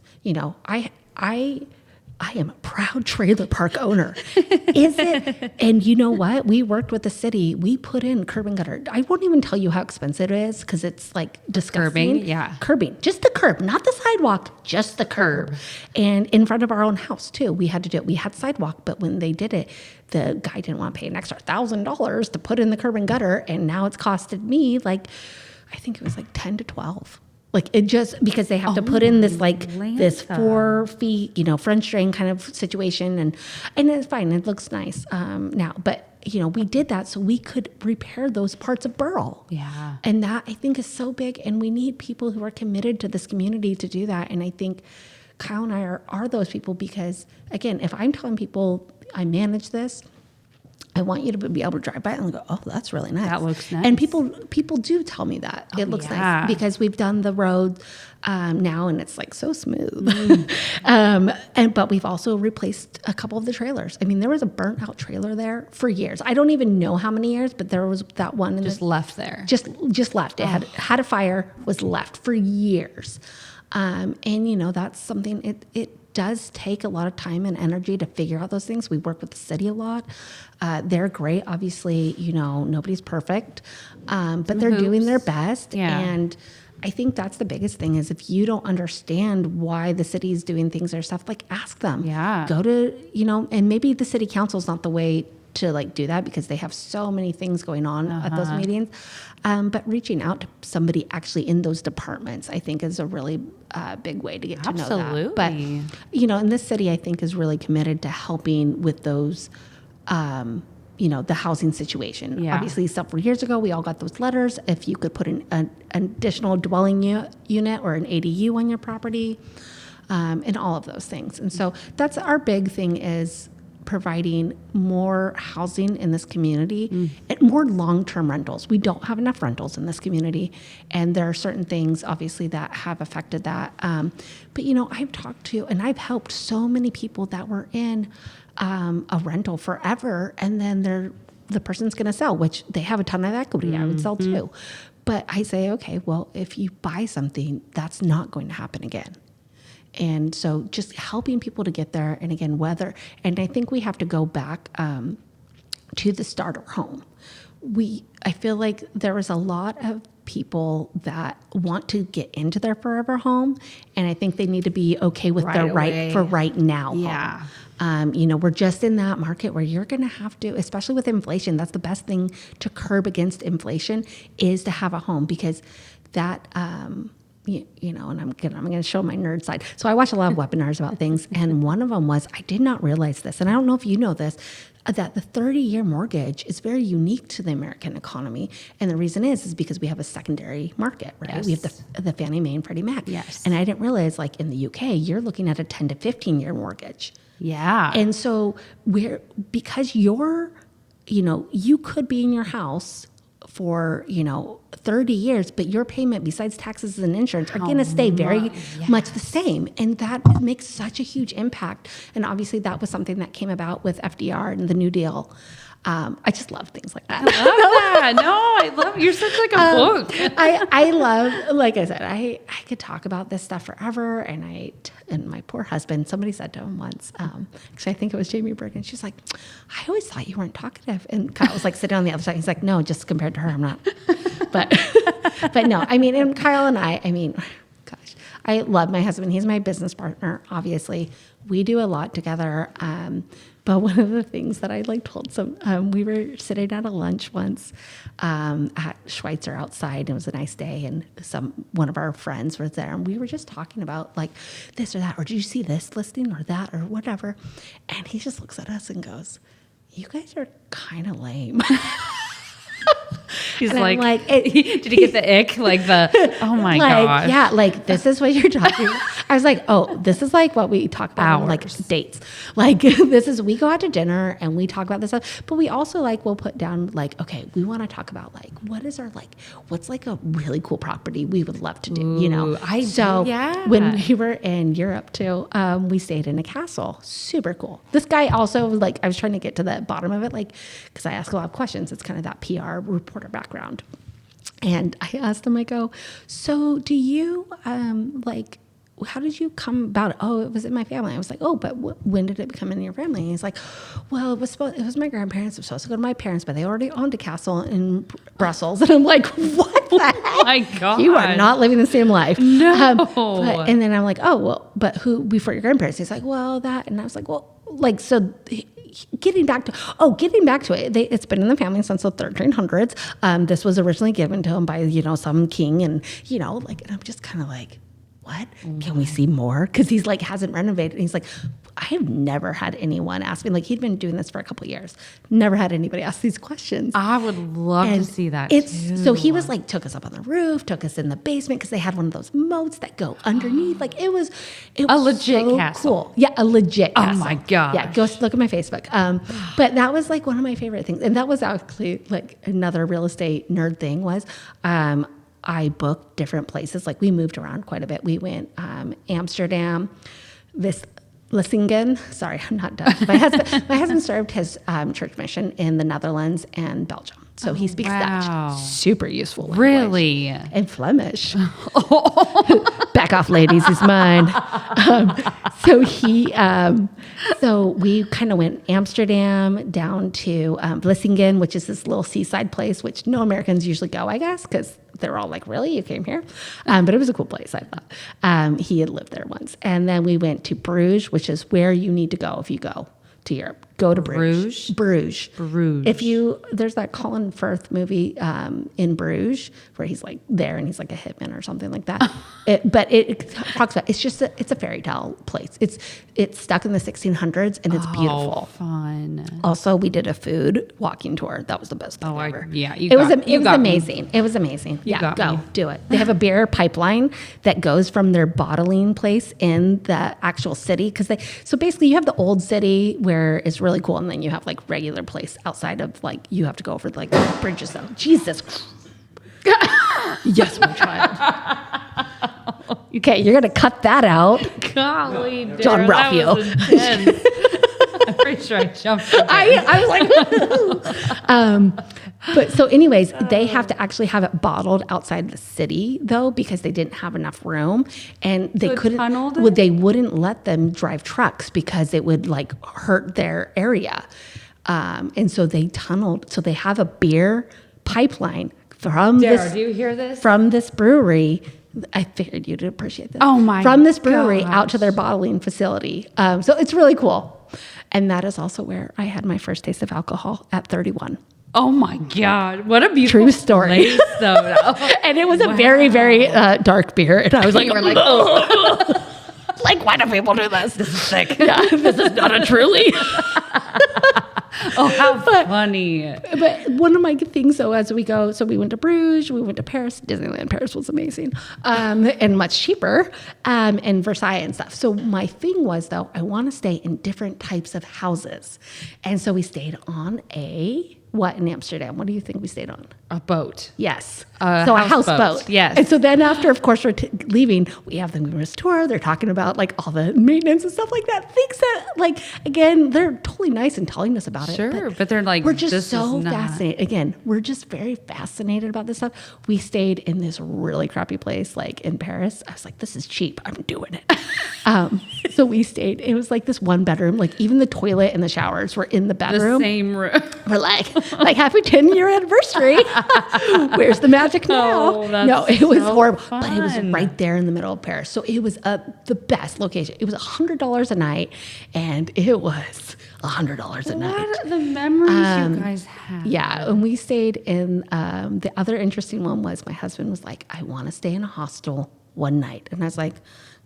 I am a proud trailer park owner. Is it? And you know what? We worked with the city. We put in curb and gutter. I won't even tell you how expensive it is because it's like disgusting. Curbing, yeah. Curbing. Just the curb, not the sidewalk, just the curb. And in front of our own house too. We had to do it. We had sidewalk, but when they did it, the guy didn't want to pay an extra $1,000 to put in the curb and gutter. And now it's costed me like, I think it was like 10 to 12. Like it just, because they have to put in this like this 4 feet, you know, French drain kind of situation. And it's fine. It looks nice now. But, you know, we did that so we could repair those parts of Burl. Yeah. And that I think is so big. And we need people who are committed to this community to do that. And I think Kyle and I are those people because, again, if I'm telling people I manage this, I want you to be able to drive by and go, oh, that's really nice. That looks nice. And people do tell me that. It looks nice because we've done the road now and it's like so smooth. But we've also replaced a couple of the trailers. I mean, there was a burnt out trailer there for years. I don't even know how many years, but there was that one. Just left there. Just left. It had a fire, was left for years. And, you know, that's something, it does take a lot of time and energy to figure out those things. We work with the city a lot. They're great. Obviously, you know, nobody's perfect, but they're doing their best. Yeah. And I think that's the biggest thing is if you don't understand why the city is doing things or stuff, like ask them. Yeah. Go to, you know, and maybe the city council is not the way to like do that because they have so many things going on at those meetings. But reaching out to somebody actually in those departments, I think is a really big way to get to know that. But, you know, and this city, I think, is really committed to helping with those, you know, the housing situation. Yeah. Obviously, several years ago, we all got those letters. If you could put an additional dwelling unit or an ADU on your property and all of those things. And so that's our big thing is providing more housing in this community and more long-term rentals. We don't have enough rentals in this community, and there are certain things obviously that have affected that. But you know, I've talked to and I've helped so many people that were in a rental forever, and then the person's going to sell, which they have a ton of equity. I would sell too, but I say, okay, well, if you buy something, that's not going to happen again. And so just helping people to get there. And again, and I think we have to go back to the starter home. I feel like there was a lot of people that want to get into their forever home. And I think they need to be okay with their right for right now. Yeah. Home. You know, we're just in that market where you're going to have to, especially with inflation, that's the best thing to curb against inflation is to have a home because that, you know, and I'm gonna show my nerd side. So I watch a lot of webinars about things, and one of them was I did not realize this, and I don't know if you know this, that the 30-year mortgage is very unique to the American economy, and the reason is because we have a secondary market, right? Yes. We have the Fannie Mae and Freddie Mac. Yes. And I didn't realize, like in the UK, you're looking at a 10 to 15-year mortgage. Yeah. And so because you could be in your house for, you know, 30 years, but your payment besides taxes and insurance are going to stay very much the same. And that makes such a huge impact. And obviously that was something that came about with FDR and the New Deal. I just love things like that. I love that. No, I love, you're such like a book. I love, like I said, I could talk about this stuff forever. And my poor husband, somebody said to him once, actually I think it was Jamie Bergen, she's like, I always thought you weren't talkative. And Kyle was like sitting on the other side. He's like, no, just compared to her, I'm not. But no, I mean, and Kyle and I mean, gosh, I love my husband. He's my business partner, obviously. We do a lot together. But one of the things that I told we were sitting at a lunch once at Schweitzer outside. It was a nice day, and one of our friends was there, and we were just talking about like this or that, or did you see this listing or that or whatever? And he just looks at us and goes, "You guys are kind of lame." He's and like, did he get the ick? Like oh my gosh. Yeah, like this is what you're talking about. I was like, oh, this is like what we talk about on, like dates. Like we go out to dinner and we talk about this stuff, but we also we'll put down like, okay, we want to talk about what's like a really cool property we would love to do, you know? When we were in Europe too, we stayed in a castle, super cool. This guy also I was trying to get to the bottom of it, because I ask a lot of questions. It's kind of that PR reporter background. And I asked him, I go, so do you how did you come about it? Oh, it was in my family. I was like, oh, but when did it become in your family? And he's like, well, it was my grandparents. It was supposed to go to my parents, but they already owned a castle in Brussels. And I'm like, what the heck? Oh my God. You are not living the same life. No. And then I'm like, oh, well, but who before your grandparents? He's like, well, that. And I was like, well, like, so getting back to it, it's been in the family since the 1300s. This was originally given to him by, some king, and, and I'm just kind of like, what? Can we see more? Because he's like, hasn't renovated. And he's like, I have never had anyone ask me, like, he'd been doing this for a couple of years. Never had anybody ask these questions. I would love to see that So he was like, took us up on the roof, took us in the basement, because they had one of those moats that go underneath. Like, it was a legit so castle. Cool. Yeah, a legit castle. Oh my God. Yeah, go look at my Facebook. But that was like one of my favorite things. And that was actually like another real estate nerd thing was, I booked different places. Like, we moved around quite a bit. We went Amsterdam, Vlissingen. Sorry, I'm not done. My husband served his church mission in the Netherlands and Belgium. So he speaks Dutch. Super useful language. Really? And Flemish. Back off, ladies, is mine. So we kind of went Amsterdam down to Vlissingen, which is this little seaside place, which no Americans usually go, I guess, because they're all like, really? You came here? But it was a cool place, I thought. He had lived there once. And then we went to Bruges, which is where you need to go if you go to Europe. Go to Bruges. Bruges. There's that Colin Firth movie in Bruges where he's like there and he's like a hitman or something like that. But it talks about, it's a fairy tale place. It's stuck in the 1600s and it's beautiful. Fun. Also, we did a food walking tour. That was the best thing ever. It was amazing. Me. It was amazing. Go do it. They have a beer pipeline that goes from their bottling place in the actual city so basically you have the old city where it's really cool, and then you have like regular place outside of like you have to go over like the bridges. So Jesus. Yes, my child. Okay, you're gonna cut that out. Golly, Dara, John Ralphio. I'm pretty sure I jumped. I was like, but so anyways, they have to actually have it bottled outside the city though, because they didn't have enough room, and they they wouldn't let them drive trucks because it would like hurt their area. And so they tunneled. So they have a beer pipeline from Dara, do you hear this? From this brewery. I figured you'd appreciate this. Oh my! From this brewery out to their bottling facility. So it's really cool. And that is also where I had my first taste of alcohol at 31. Oh my God! What a beautiful true story. Place, though. And it was a very, very dark beer. And I was like, you were like, oh. Like, why do people do this? This is sick. Yeah, this is not a truly. Oh, how funny. But one of my things, though, as we go, so we went to Bruges, we went to Paris. Disneyland Paris was amazing, and much cheaper, and Versailles and stuff. So my thing was, though, I want to stay in different types of houses. And so we stayed on in Amsterdam? What do you think we stayed on? A boat. Yes. So a houseboat. Yes. And so then after, of course, we're leaving, we have them give us a tour. They're talking about like all the maintenance and stuff like that. Things that, like, again, they're totally nice and telling us about it. Sure. But they're like, we're just so fascinated. Again, we're just very fascinated about this stuff. We stayed in this really crappy place, like in Paris. I was like, this is cheap. I'm doing it. So we stayed. It was like this one bedroom. Like even the toilet and the showers were in the bedroom. The same room. We're like happy 10-year anniversary. Where's the magic now? No, it was so horrible. Fun. But it was right there in the middle of Paris. So it was the best location. It was $100 a night, and it was $100 a night. What are the memories you guys have? Yeah, and we stayed in, the other interesting one was my husband was like, I want to stay in a hostel one night. And I was like,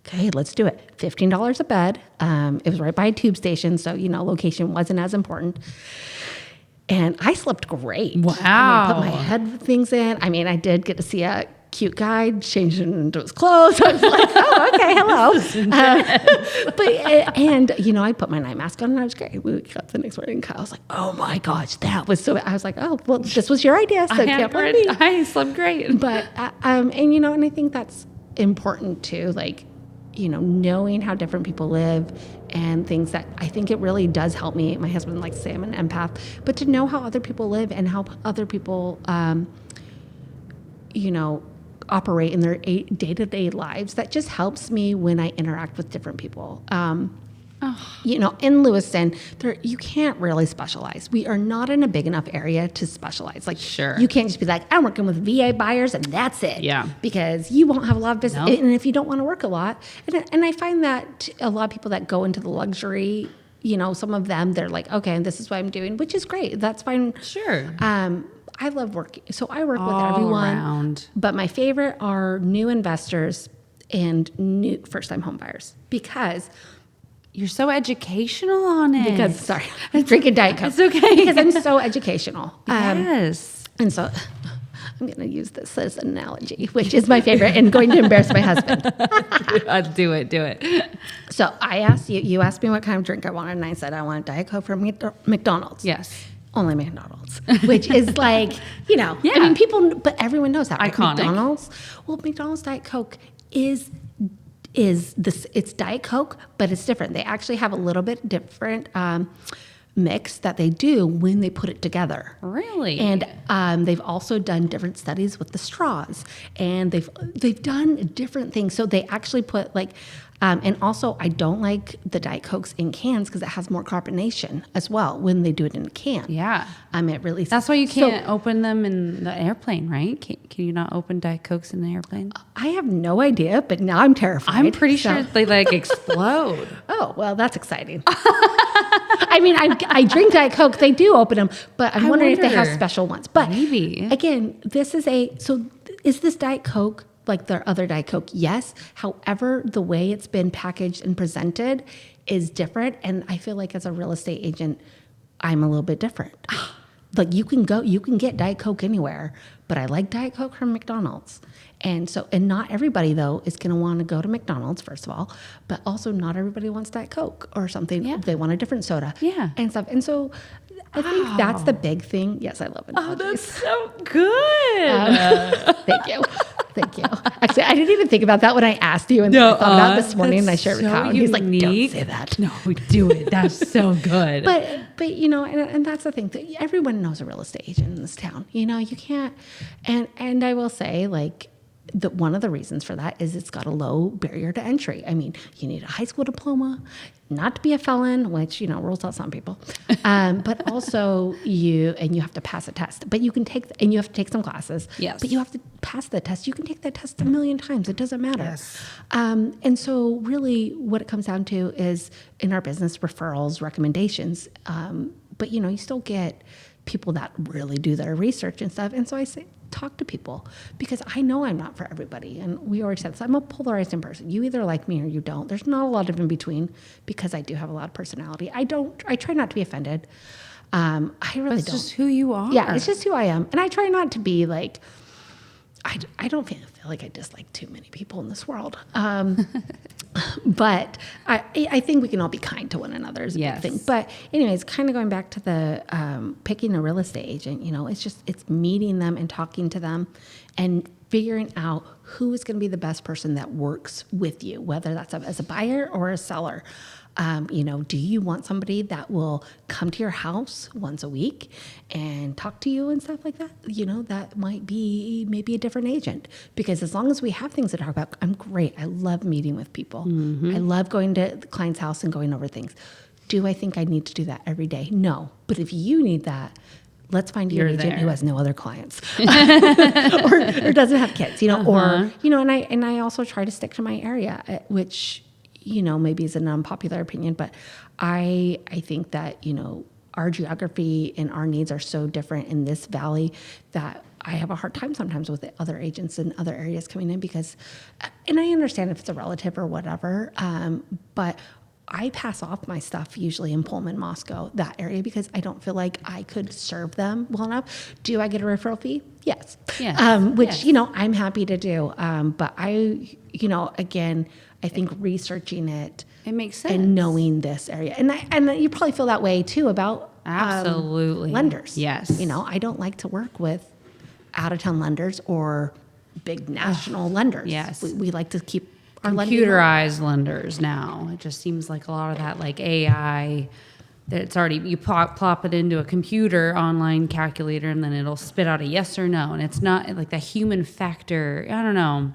okay, let's do it. $15 a bed. It was right by a tube station, so, location wasn't as important. And I slept great. Wow. I put my head things in. I mean, I did get to see a cute guy change into his clothes. I was like, oh, okay, hello. I put my night mask on and I was great. We woke up the next morning and Kyle was like, oh my gosh, that was so, I was like, oh, well, this was your idea. So can't blame me. I slept great. But, and I think that's important too. Like, knowing how different people live and things that I think it really does help me. My husband likes to say I'm an empath, but to know how other people live and how other people, operate in their day-to-day lives that just helps me when I interact with different people. You know, in Lewiston, you can't really specialize. We are not in a big enough area to specialize. Like, Sure. you can't just be like, I'm working with VA buyers and that's it. Yeah. Because you won't have a lot of business. Nope. And if you don't want to work a lot, and I find that a lot of people that go into the luxury, you know, some of them, they're like, okay, this is what I'm doing, which is great. That's fine. Sure. I love working. So I work with All everyone. around. But my favorite are new investors and new first-time home buyers because You're so educational on it. sorry, I'm drinking Diet Coke. It's okay. Because I'm so educational. Yes. And so I'm going to use this as an analogy, which is my favorite and going to embarrass my husband. Do it. So I asked you asked me what kind of drink I wanted, and I said I want Diet Coke from McDonald's. Yes. Only McDonald's, which is like, you know, Yeah. I mean, people, but everyone knows that. Right? Iconic. McDonald's Diet Coke is this, it's Diet Coke, but it's different. They actually have a little bit different mix that they do when they put it together. Really? And they've also done different studies with the straws, and they've done different things. So they actually put like, and also I don't like the Diet Cokes in cans because it has more carbonation as well when they do it in a can. Yeah. It really. That's why you can't open them in the airplane, right? Can you not open Diet Cokes in the airplane? I have no idea, but now I'm terrified. I'm pretty sure they like explode. Oh, well, that's exciting. I mean, I drink Diet Coke. They do open them, but I'm wondering if they have wonder. special ones. But Maybe. again, is this Diet Coke like their other Diet Coke? Yes. However, the way it's been packaged and presented is different. And I feel like as a real estate agent, I'm a little bit different. Like you can get Diet Coke anywhere, but I like Diet Coke from McDonald's. And not everybody though is going to want to go to McDonald's, first of all, but also not everybody wants Diet Coke or something. Yeah. They want a different soda. Yeah. And stuff. And so I think that's the big thing. Yes, I love it. Oh, that's so good. Thank you. Thank you. Actually, I didn't even think about that when I asked you, and I thought about it this morning, and I shared it with Kyle, and he's like, "Don't say that." No, do it. That's so good. But you know, and that's the thing that everyone knows a real estate agent in this town. You know, you can't. And I will say, like, one of the reasons for that is it's got a low barrier to entry. I mean, you need a high school diploma, not to be a felon, which, you know, rules out some people. But also you have to pass a test. But you can you have to take some classes. Yes. But you have to pass the test. You can take that test a million times. It doesn't matter. Yes. And so really what it comes down to is in our business, referrals, recommendations. But, you know, you still get people that really do their research and stuff. And so I say, talk to people because I know I'm not for everybody. And we already said this. I'm a polarized in person. You either like me or you don't. There's not a lot of in between because I do have a lot of personality. I try not to be offended. I really That's don't. just who you are. Yeah, it's just who I am. And I try not to be like, I don't feel like I dislike too many people in this world. But I think we can all be kind to one another is a Yes. big thing. But anyways, kind of going back to the picking a real estate agent, you know, it's meeting them and talking to them and figuring out who is going to be the best person that works with you, whether that's as a buyer or a seller. You know, do you want somebody that will come to your house once a week and talk to you and stuff like that? You know, that might be maybe a different agent because as long as we have things to talk about, I'm great. I love meeting with people. I love going to the client's house and going over things. Do I think I need to do that every day? No. But if you need that, let's find you an agent who has no other clients or doesn't have kids, you know, or, you know, and I also try to stick to my area, which, you know, maybe is an unpopular opinion, but I think that, you know, our geography and our needs are so different in this valley that I have a hard time sometimes with the other agents in other areas coming in because, and I understand if it's a relative or whatever, but I pass off my stuff usually in Pullman, Moscow, that area, because I don't feel like I could serve them well enough. Do I get a referral fee? Yes. Which, Yes. you know, I'm happy to do. But you know, again, I think researching it makes sense. and knowing this area. And you probably feel that way too about Absolutely. lenders. Yes. You know, I don't like to work with out-of-town lenders or big national lenders. yes. We like to keep our lending Computerized lenders now. It just seems like a lot of that like AI it's already, you plop it into a computer online calculator, and then it'll spit out a yes or no. And it's not like the human factor. I don't know.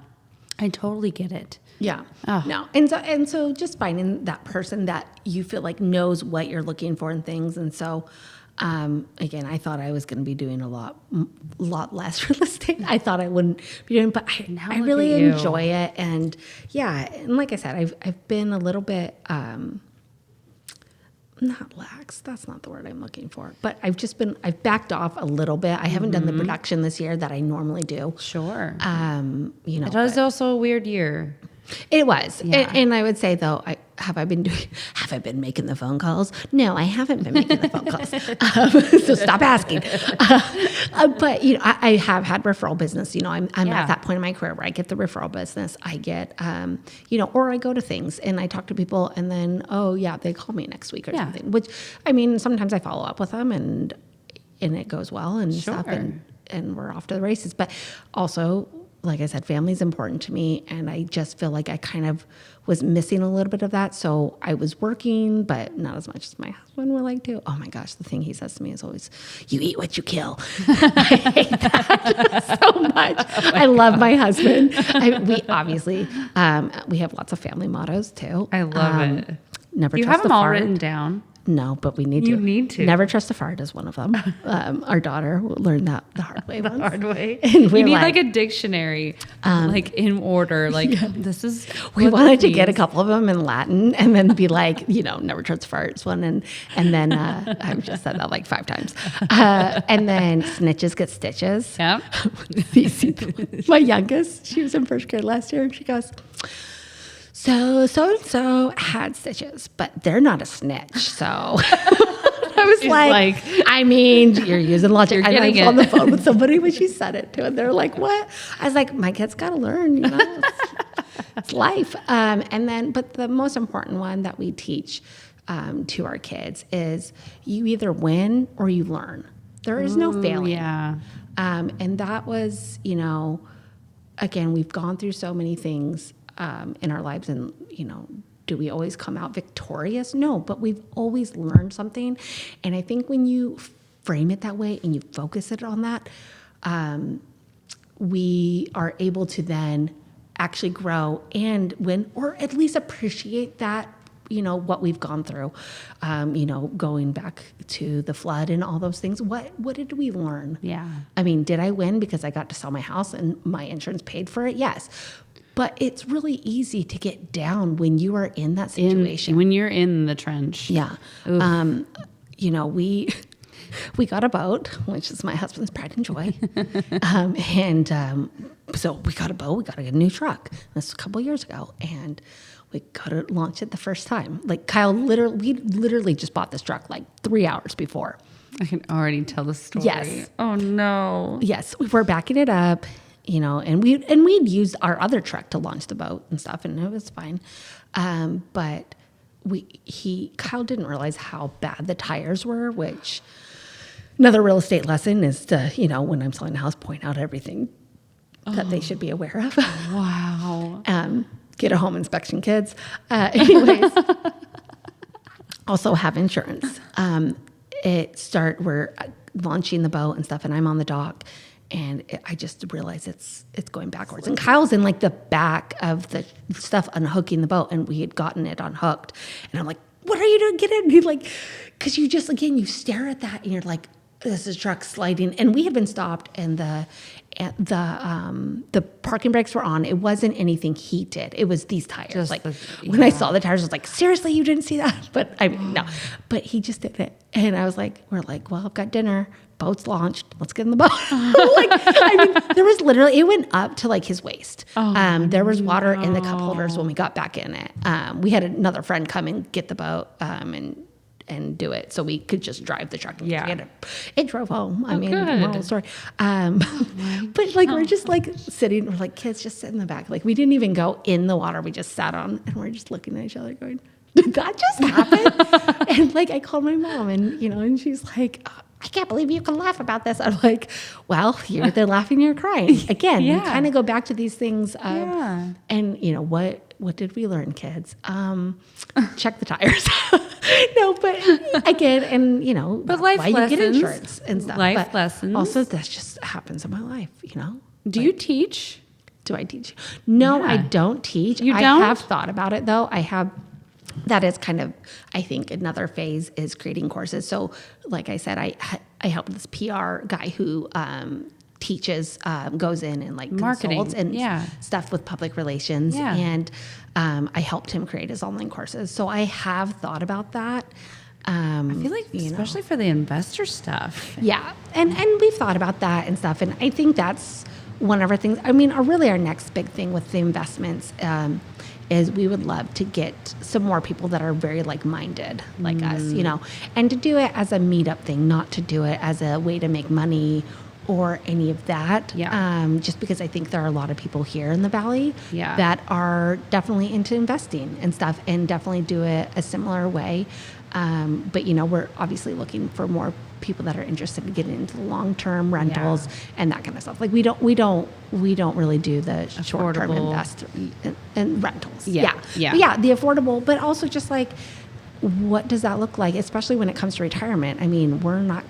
I totally get it. Yeah. Oh. No. And so just finding that person that you feel like knows what you're looking for and things. And so, again, I thought I was going to be doing a lot less real estate. I thought I wouldn't be doing, but I really enjoy it. And yeah. And like I said, I've been a little bit, not lax. That's not the word I'm looking for, but I've backed off a little bit. I haven't done the production this year that I normally do. Sure. It was also a weird year. It was. Yeah. And I would say though, have I been making the phone calls? No, I haven't been making the phone calls. So stop asking. But I have had referral business. I'm at that point in my career where I get the referral business. I get, or I go to things and I talk to people and then, oh yeah, they call me next week or something, which sometimes I follow up with them and it goes well and stuff and we're off to the races. But also, like I said, family is important to me, and I just feel like I kind of was missing a little bit of that. So I was working, but not as much as my husband would like to. Oh my gosh, the thing he says to me is always, "You eat what you kill." I hate that so much. I love my husband. We obviously we have lots of family mottos too. I love it. Never. You trust have them a all fart. written down. No, but we need to. You need to. Never trust a fart is one of them. Our daughter learned that the hard way. The hard way. And you need like a dictionary, like in order. Like this is. We wanted to get a couple of them in Latin and then be like, never trust a fart is one. And then I've just said that like 5 times. And then snitches get stitches. Yeah. My youngest, she was in first grade last year, and she goes, so had stitches, but they're not a snitch. So I was like, you're using logic. You're getting I was on the phone with somebody when she said it too, and they're like, what? I was like, my kid's got to learn, it's life. But the most important one that we teach to our kids is you either win or you learn. There is no failing. Yeah. And that was, again, we've gone through so many things in our lives, and do we always come out victorious? No, but we've always learned something. And I think when you frame it that way and you focus it on that, we are able to then actually grow and win, or at least appreciate that, what we've gone through, going back to the flood and all those things. What did we learn? Yeah. Did I win because I got to sell my house and my insurance paid for it? Yes. But it's really easy to get down when you are in that situation. When you're in the trench. Yeah. We got a boat, which is my husband's pride and joy. So we got a boat. We got a new truck. This was a couple of years ago. And we got to launch it the first time. Like Kyle, we literally just bought this truck like 3 hours before. I can already tell the story. Yes. Oh, no. Yes. We were backing it up. And we'd used our other truck to launch the boat and stuff, and it was fine. But Kyle didn't realize how bad the tires were, which another real estate lesson is to, when I'm selling a house, point out everything that they should be aware of. Wow. Get a home inspection, kids. Anyways, also have insurance. We're launching the boat and stuff, and I'm on the dock. And I just realized it's going backwards. And Kyle's in like the back of the stuff unhooking the boat, and we had gotten it unhooked. And I'm like, "What are you doing? Get in!" And he's like, because you just you stare at that, and you're like, "This is truck sliding." And we had been stopped, and the parking brakes were on. It wasn't anything he did. It was these tires. When I saw the tires, I was like, "Seriously, you didn't see that?" But no. But he just did it, and I was like, "We're like, well, I've got dinner." Boat's launched. Let's get in the boat. There was literally, it went up to like his waist. There was water in the cup holders when we got back in it. We had another friend come and get the boat and do it, so we could just drive the truck. Yeah. It drove home. Good. Moral story. But we're just sitting. We're like kids, just sit in the back. We didn't even go in the water. We just sat on, and we're just looking at each other, going, "Did that just happen?" And I called my mom, and and she's like, "I can't believe you can laugh about this." I'm like, well, you're either laughing or you're crying. Again, we kind of go back to these things. And what did we learn, kids? Check the tires. No, but again, and But life why you get lessons. insurance and stuff. Life but lessons. Also, that just happens in my life. Do you teach? Do I teach? No, I Yeah. don't teach. You I don't? have thought about it though. I have. That is kind of, I think, another phase is creating courses. So, like I said, I help this PR guy who teaches, goes in and like Marketing, consults and yeah. stuff with public relations. Yeah. And I helped him create his online courses. So I have thought about that. I feel like, especially for the investor stuff. Yeah, and we've thought about that and stuff, and I think that's one of our things. I mean, our next big thing with the investments is we would love to get some more people that are very like-minded like us, and to do it as a meetup thing, not to do it as a way to make money or any of that. Yeah. Just because I think there are a lot of people here in the Valley Yeah. that are definitely into investing and stuff, and definitely do it a similar way. But we're obviously looking for more people that are interested in getting into the long-term rentals and that kind of stuff. Like we don't really do the short-term Affordable. invest and rentals. Yeah. But the affordable, but also just like, what does that look like, especially when it comes to retirement? I mean, we're not,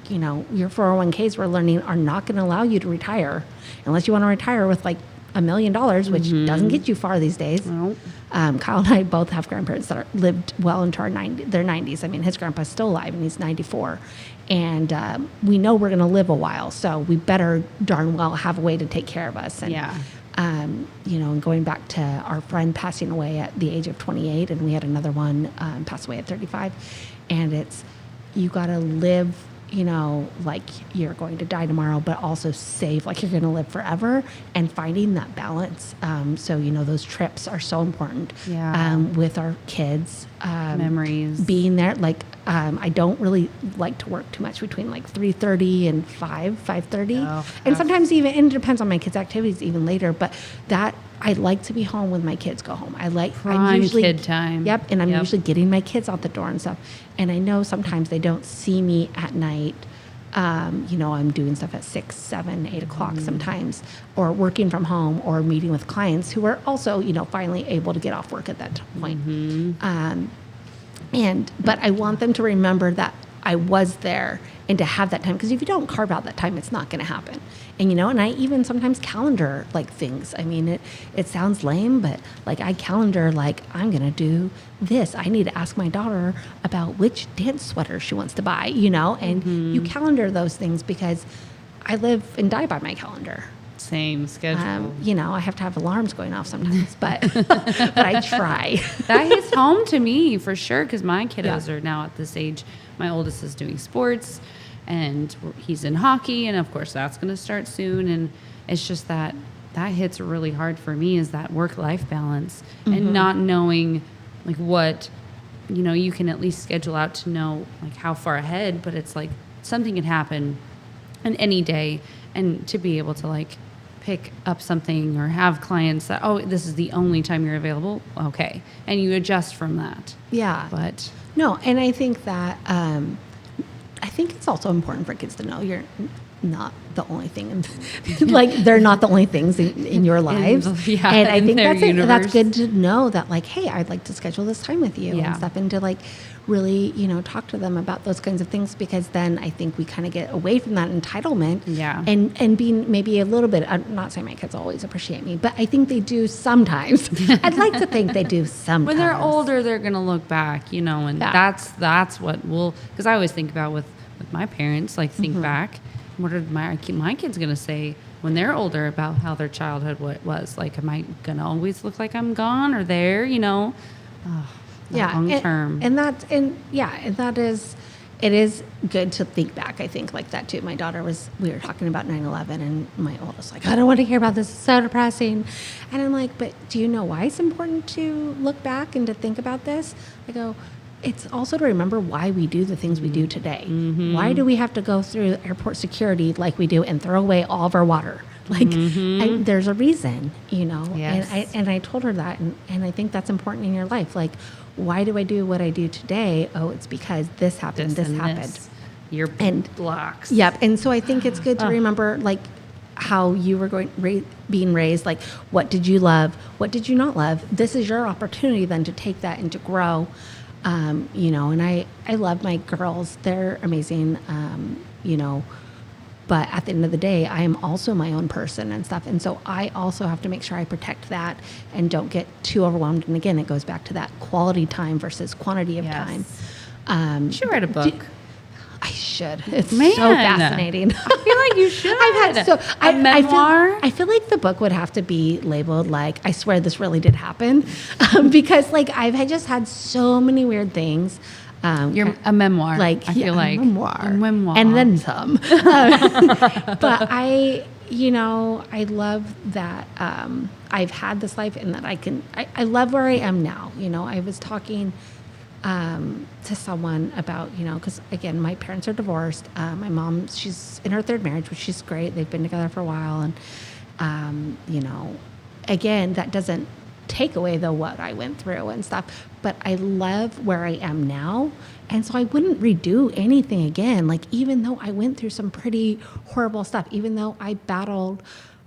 your 401ks we're learning are not going to allow you to retire unless you want to retire with like $1 million, which doesn't get you far these days. Nope. Kyle and I both have grandparents that lived well into their 90s. I mean, his grandpa's still alive and he's 94. And we know we're going to live a while, so we better darn well have a way to take care of us. And, and going back to our friend passing away at the age of 28, and we had another one pass away at 35. And you got to live, like you're going to die tomorrow, but also save like you're going to live forever, and finding that balance. So, those trips are so important with our kids. Memories. Being there. Like, I don't really like to work too much between like 3:30 and 5:30. Oh, and sometimes even, and it depends on my kids' activities even later, but that I like to be home when my kids go home. I'm usually kid time. Yep. And I'm usually getting my kids out the door and stuff. And I know sometimes they don't see me at night. I'm doing stuff at 6, 7, 8 o'clock sometimes, or working from home, or meeting with clients who are also, finally able to get off work at that point. But I want them to remember that I was there and to have that time, because if you don't carve out that time, it's not going to happen. And and I even sometimes calendar like things. I mean, it sounds lame, but like I calendar like I'm going to do this. I need to ask my daughter about which dance sweater she wants to buy, and you calendar those things, because I live and die by my calendar. Same schedule. I have to have alarms going off sometimes, but but I try. That hits home to me for sure, because my kiddos are now at this age. My oldest is doing sports, and he's in hockey, and of course that's going to start soon. And it's just that hits really hard for me, is that work-life balance and not knowing like what, you can at least schedule out to know like how far ahead, but it's like something can happen on any day, and to be able to like pick up something or have clients that, this is the only time you're available. Okay. And you adjust from that. Yeah. But no, and I think that I think it's also important for kids to know you're not the only thing, like they're not the only things in your lives. And I think that's good to know that, like, hey, I'd like to schedule this time with you and stuff, and to like really, talk to them about those kinds of things, because then I think we kind of get away from that entitlement. And being maybe a little bit, I'm not saying my kids always appreciate me, but I think they do sometimes. I'd like to think they do sometimes. When they're older, they're going to look back, and that's what because I always think about with my parents, like think back, what are my kids going to say when they're older about how their childhood was? Like, am I going to always look like I'm gone or there, long term? And that is, it is good to think back, I think, like that too. My daughter we were talking about 9/11, and my oldest like, I don't want to hear about this, it's so depressing. And I'm like, but do you know why it's important to look back and to think about this? I go, it's also to remember why we do the things we do today. Why do we have to go through airport security like we do and throw away all of our water? Like, there's a reason, Yes. And I told her that, and I think that's important in your life. Like, why do I do what I do today? Oh, it's because this happened, this happened. Your blocks. Yep. And so I think it's good to remember, like, how you were being raised. Like, what did you love? What did you not love? This is your opportunity then to take that and to grow. You know, and I love my girls. They're amazing. You know, but at the end of the day, I am also my own person and stuff. And so I also have to make sure I protect that and don't get too overwhelmed. And again, it goes back to that quality time versus quantity of time. You should write a book. I should. It's Man. so fascinating. I feel like you should. I've had a memoir. I feel like the book would have to be labeled like, I swear this really did happen, because like I've just had so many weird things. You're a memoir. Like I feel like a memoir, a memoir, and then some. But you know, I love that I've had this life, and that I love where I am now. You know, I was talking to someone about, you know, because again, my parents are divorced. My mom, she's in her third marriage, which she's great. They've been together for a while. And, you know, again, that doesn't take away what I went through and stuff, but I love where I am now. And so I wouldn't redo anything again. Like, even though I went through some pretty horrible stuff, even though I battled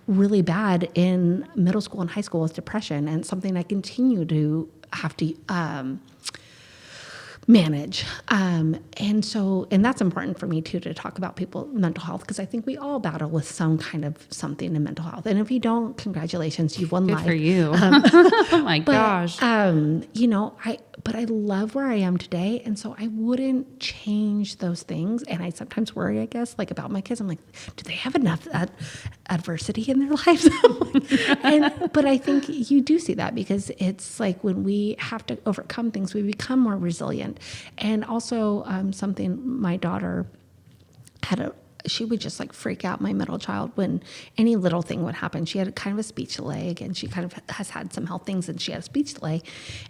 really bad in middle school and high school with depression, and something I continue to have to, manage. And that's important for me too, to talk about people's mental health, because I think we all battle with some kind of something in mental health. And if you don't, congratulations, you've won Good life. for you. Oh my gosh. You know, but I love where I am today. And so I wouldn't change those things. And I sometimes worry, I guess, like about my kids. I'm like, do they have enough adversity in their lives? But I think you do see that, because it's like when we have to overcome things, we become more resilient. And also something my daughter she would just like freak out, my middle child, when any little thing would happen. She had kind of a speech delay. Again, she kind of has had some health things, and she had a speech delay,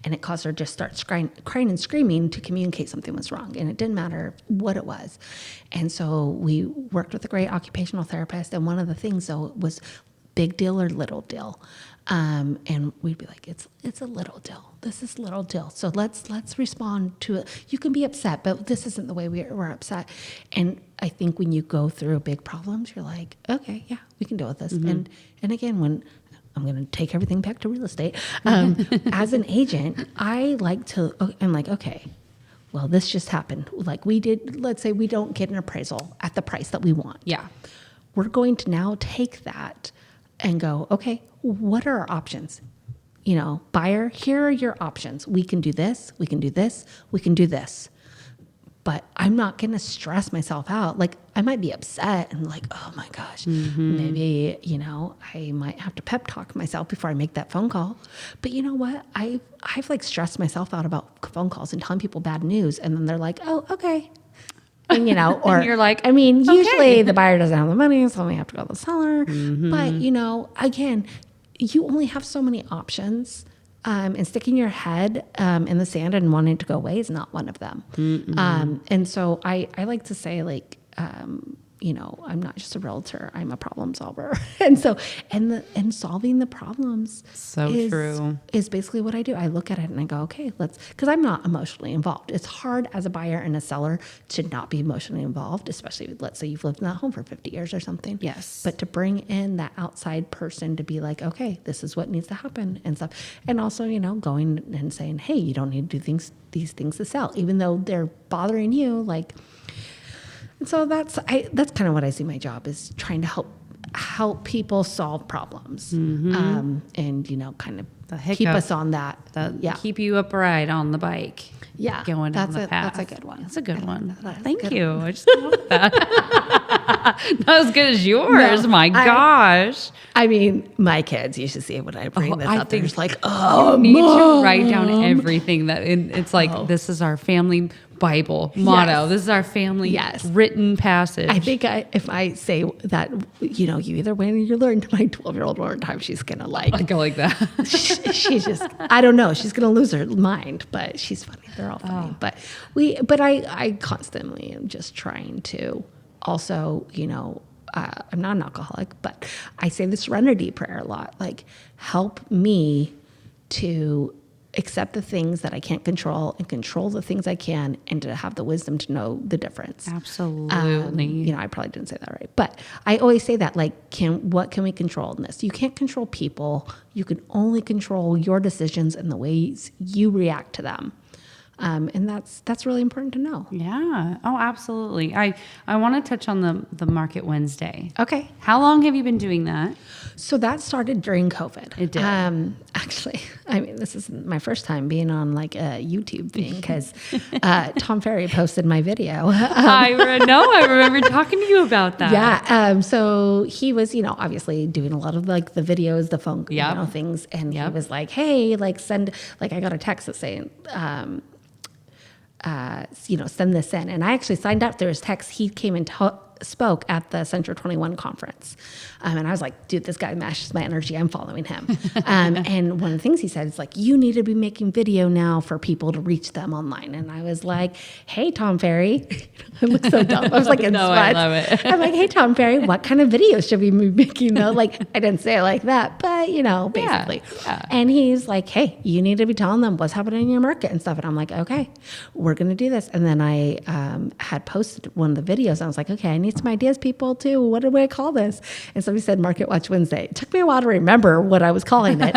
and it caused her to just start crying and screaming to communicate something was wrong. And it didn't matter what it was. And so we worked with a great occupational therapist. And one of the things, though, was big deal or little deal. And we'd be like, it's a little deal. This is little deal. So let's respond to it. You can be upset, but this isn't the way we're upset. And I think when you go through big problems, you're like, okay, yeah, we can deal with this. Mm-hmm. And again, when I'm going to take everything back to real estate, as an agent, I'm like, okay, well, this just happened. Like let's say we don't get an appraisal at the price that we want. Yeah. We're going to now take that and go, okay, what are our options? You know, buyer, here are your options. We can do this, we can do this, we can do this. But I'm not going to stress myself out. Like, I might be upset and like, oh my gosh, maybe, you know, I might have to pep talk myself before I make that phone call. But you know what? I've like stressed myself out about phone calls and telling people bad news. And then they're like, oh, okay. And, you know, or you're like, I mean, okay. Usually the buyer doesn't have the money, so we have to go to the seller. But, you know, again, you only have so many options. And sticking your head in the sand and wanting to go away is not one of them. And so I like to say, like, you know, I'm not just a realtor, I'm a problem solver. And so, and solving the problems is basically what I do. I look at it and I go, okay, because I'm not emotionally involved. It's hard as a buyer and a seller to not be emotionally involved, especially, let's say you've lived in that home for 50 years or something. Yes. But to bring in that outside person to be like, okay, this is what needs to happen and stuff. And also, you know, going and saying, hey, you don't need to do these things to sell, even though they're bothering you, like. And so that's kind of what I see my job is, trying to help people solve problems, and you know, kind of keep us on that. Keep you upright on the bike. Yeah, going down the path. That's a good one. That's a good one. Thank you. I just love that. Not as good as yours. No, my gosh. I mean, my kids, you should see when I bring this up. They're just like, you need to write down everything that it's like. This is our family Bible motto. Yes. This is our family written passage. I think if I say that, you know, you either win or you learn, to my 12-year-old one time, she's going to like. I go like that. She's just, I don't know. She's going to lose her mind, but she's funny. They're all funny. But I constantly am just trying to also, you know, I'm not an alcoholic, but I say the serenity prayer a lot. Like, help me to accept the things that I can't control and control the things I can, and to have the wisdom to know the difference. Absolutely. You know, I probably didn't say that right, but I always say that, like, what can we control in this? You can't control people. You can only control your decisions and the ways you react to them. And that's really important to know. Yeah. Oh, absolutely. I want to touch on the Market Wednesday. Okay. How long have you been doing that? So that started during COVID. It did. Actually, I mean, this is my first time being on like a YouTube thing because Tom Ferry posted my video. I remember talking to you about that. Yeah. So he was, obviously doing a lot of like the videos, the phone, things. And he was like, hey, like send, like I got a text that's saying, send this in. And I actually signed up through his text. He came and spoke at the Central 21 conference. And I was like, dude, this guy matches my energy. I'm following him. And one of the things he said is like, you need to be making video now for people to reach them online. And I was like, hey, Tom Ferry. I look so dumb. I was like, in no, sweats. I love it. I'm like, hey, Tom Ferry, what kind of videos should we be making? Like, I didn't say it like that, but, basically. Yeah. And he's like, hey, you need to be telling them what's happening in your market and stuff. And I'm like, okay, we're going to do this. And then I had posted one of the videos. And I was like, okay, I need some ideas, people, too. What do I call this? And somebody said Market Watch Wednesday. It took me a while to remember what I was calling it.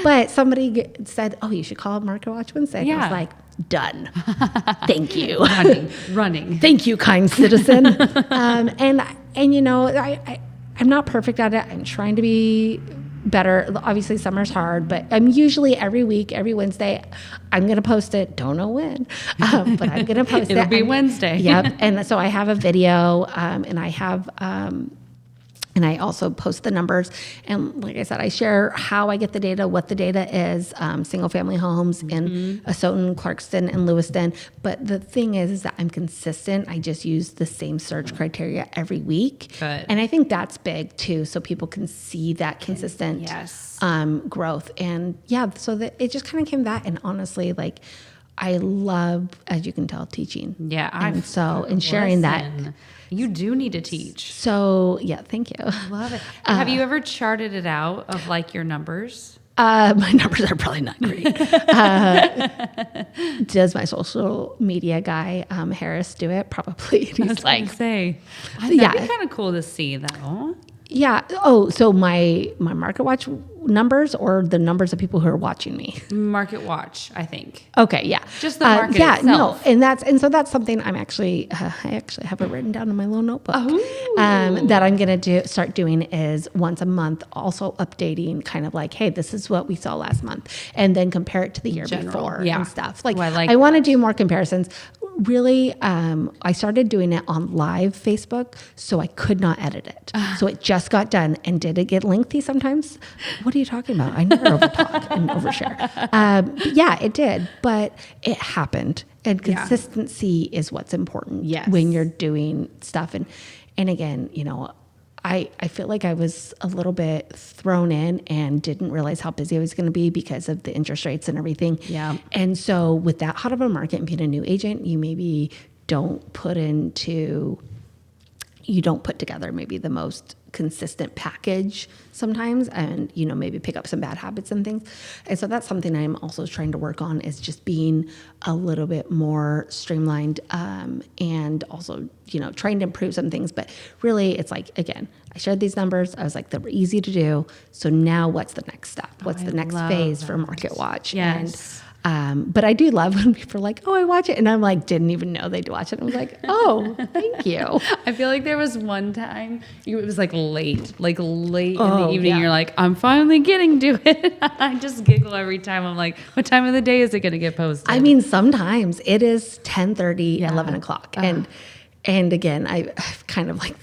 But somebody said, oh, you should call it Market Watch Wednesday. And I was like, done. Thank you. Running. Thank you, kind citizen. I'm not perfect at it. I'm trying to be better. Obviously, summer's hard, but I'm usually every week, every Wednesday, I'm going to post it. Don't know when, but I'm going to post it. It'll be Wednesday. Yep. And so I have a video, and I have, and I also post the numbers. And like I said, I share how I get the data, what the data is, single family homes in Asotin, Clarkston, and Lewiston. But the thing is that I'm consistent. I just use the same search criteria every week. Good. And I think that's big too, so people can see that consistent growth. And so that it just kind of came that. And honestly, like, I love, as you can tell, teaching. Yeah. And sharing that. You do need to teach. So, thank you. Love it. Have you ever charted it out of like your numbers? My numbers are probably not great. Does my social media guy, Harris, do it? Probably. He's like, that'd be kind of cool to see though. Yeah. Oh, so my Market Watch numbers or the numbers of people who are watching me? Market Watch, I think. Okay. Yeah. Just the market itself. No. So that's something I'm actually, I actually have it written down in my little notebook. That I'm going to start doing is once a month, also updating kind of like, hey, this is what we saw last month, and then compare it to the year before and stuff. Like, I want to do more comparisons. Really, I started doing it on live Facebook, so I could not edit it. So it just got done. And did it get lengthy sometimes? What are you talking about? I never overtalk and overshare. It did, but it happened. And consistency is what's important when you're doing stuff. And again, I feel like I was a little bit thrown in and didn't realize how busy I was going to be because of the interest rates and everything. Yeah. And so with that hot of a market and being a new agent, you maybe don't put together maybe the most consistent package sometimes, and maybe pick up some bad habits and things. And so that's something I'm also trying to work on, is just being a little bit more streamlined, and also trying to improve some things. But really, it's like, again, I shared these numbers. I was like, they were easy to do. So now what's the next step? What's the next phase for Market Watch? Yes. But I do love when people are like, oh, I watch it. And I'm like, didn't even know they'd watch it. I was like, oh, thank you. I feel like there was one time, it was like late in the evening. Yeah. You're like, I'm finally getting to it. I just giggle every time. I'm like, what time of the day is it going to get posted? I mean, sometimes it is 10:30, 11 o'clock. And again, I've kind of like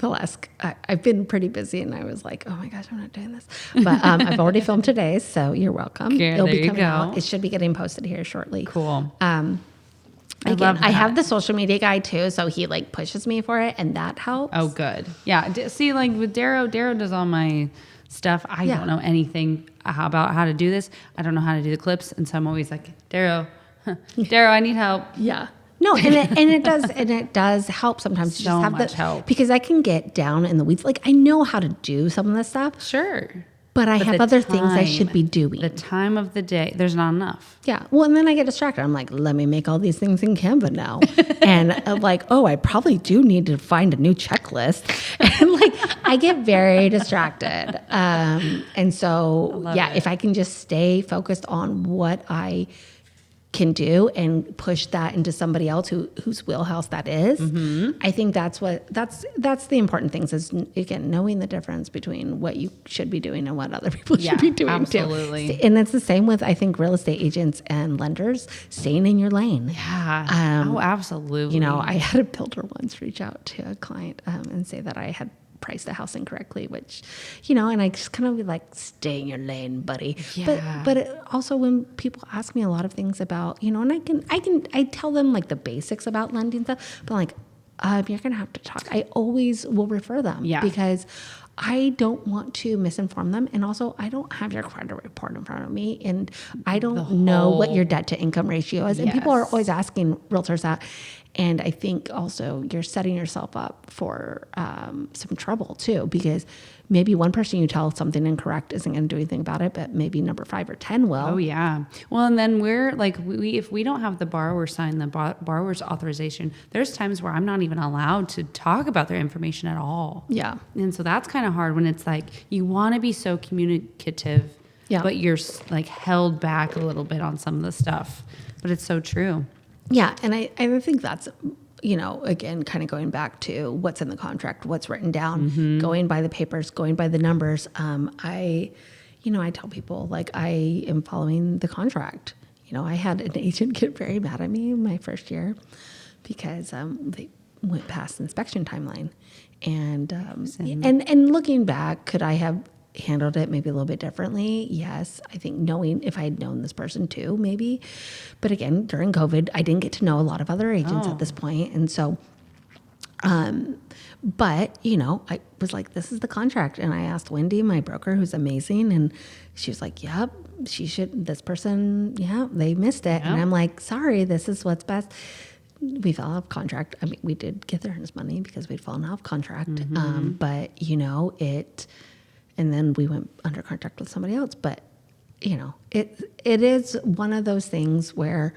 I've been pretty busy, and I was like, oh my gosh, I'm not doing this. But I've already filmed today, so you're welcome. Okay, It'll be coming out. It should be getting posted here shortly. Cool. Again, I have the social media guy too, so he like pushes me for it, and that helps. Oh, good. Yeah. See, like with Darrow does all my stuff. I don't know anything about how to do this. I don't know how to do the clips, and so I'm always like, Darrow, I need help. Yeah. No, and it does help sometimes to just have much help, because I can get down in the weeds. Like, I know how to do some of this stuff. Sure. But I have other things I should be doing. The time of the day, there's not enough. Yeah. Well, and then I get distracted. I'm like, let me make all these things in Canva now. And like, oh, I probably do need to find a new checklist. And like, I get very distracted. And so, if I can just stay focused on what I can do and push that into somebody else whose wheelhouse that is. I think that's the important things is, again, knowing the difference between what you should be doing and what other people should be doing absolutely. too. And it's the same with, I think, real estate agents and lenders, staying in your lane. Yeah. Absolutely. You know, I had a builder once reach out to a client and say that I had priced the house incorrectly, which, you know, and I just kind of be like, stay in your lane, buddy. Yeah. But it also, when people ask me a lot of things about, you know, and I tell them like the basics about lending stuff, but like, you're going to have to talk. I always will refer them because I don't want to misinform them. And also, I don't have your credit report in front of me, and I don't know what your debt to income ratio is. And people are always asking realtors that. And I think also you're setting yourself up for some trouble too, because maybe one person you tell something incorrect isn't going to do anything about it, but maybe number 5 or 10 will. Oh yeah. Well, and then we're like, if we don't have the borrower sign the borrower's authorization, there's times where I'm not even allowed to talk about their information at all. Yeah. And so that's kind of hard when it's like, you want to be so communicative, but you're like held back a little bit on some of the stuff, but it's so true. Yeah, and I think that's, you know, again, kind of going back to what's in the contract, what's written down, going by the papers, going by the numbers. I tell people, like, I am following the contract. You know, I had an agent get very mad at me in my first year because they went past the inspection timeline. And looking back, could I have handled it maybe a little bit differently? Yes. I think knowing, if I had known this person too, maybe. But again, during COVID, I didn't get to know a lot of other agents at this point. And so, but, you know, I was like, this is the contract. And I asked Wendy, my broker, who's amazing. And she was like, yep, this person, they missed it. Yep. And I'm like, sorry, this is what's best. We fell out of contract. I mean, we did get the earnest money because we'd fallen out of contract. But, you know, and then we went under contract with somebody else. But, you know, it is one of those things where,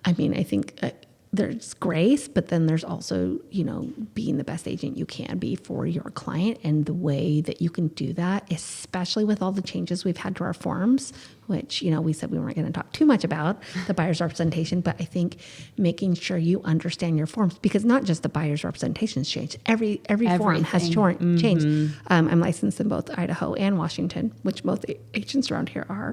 I mean, I think there's grace, but then there's also, you know, being the best agent you can be for your client, and the way that you can do that, especially with all the changes we've had to our forms, which, you know, we said we weren't going to talk too much about the buyer's representation, but I think making sure you understand your forms, because not just the buyer's representations changed. Every form has changed. I'm licensed in both Idaho and Washington, which most agents around here are.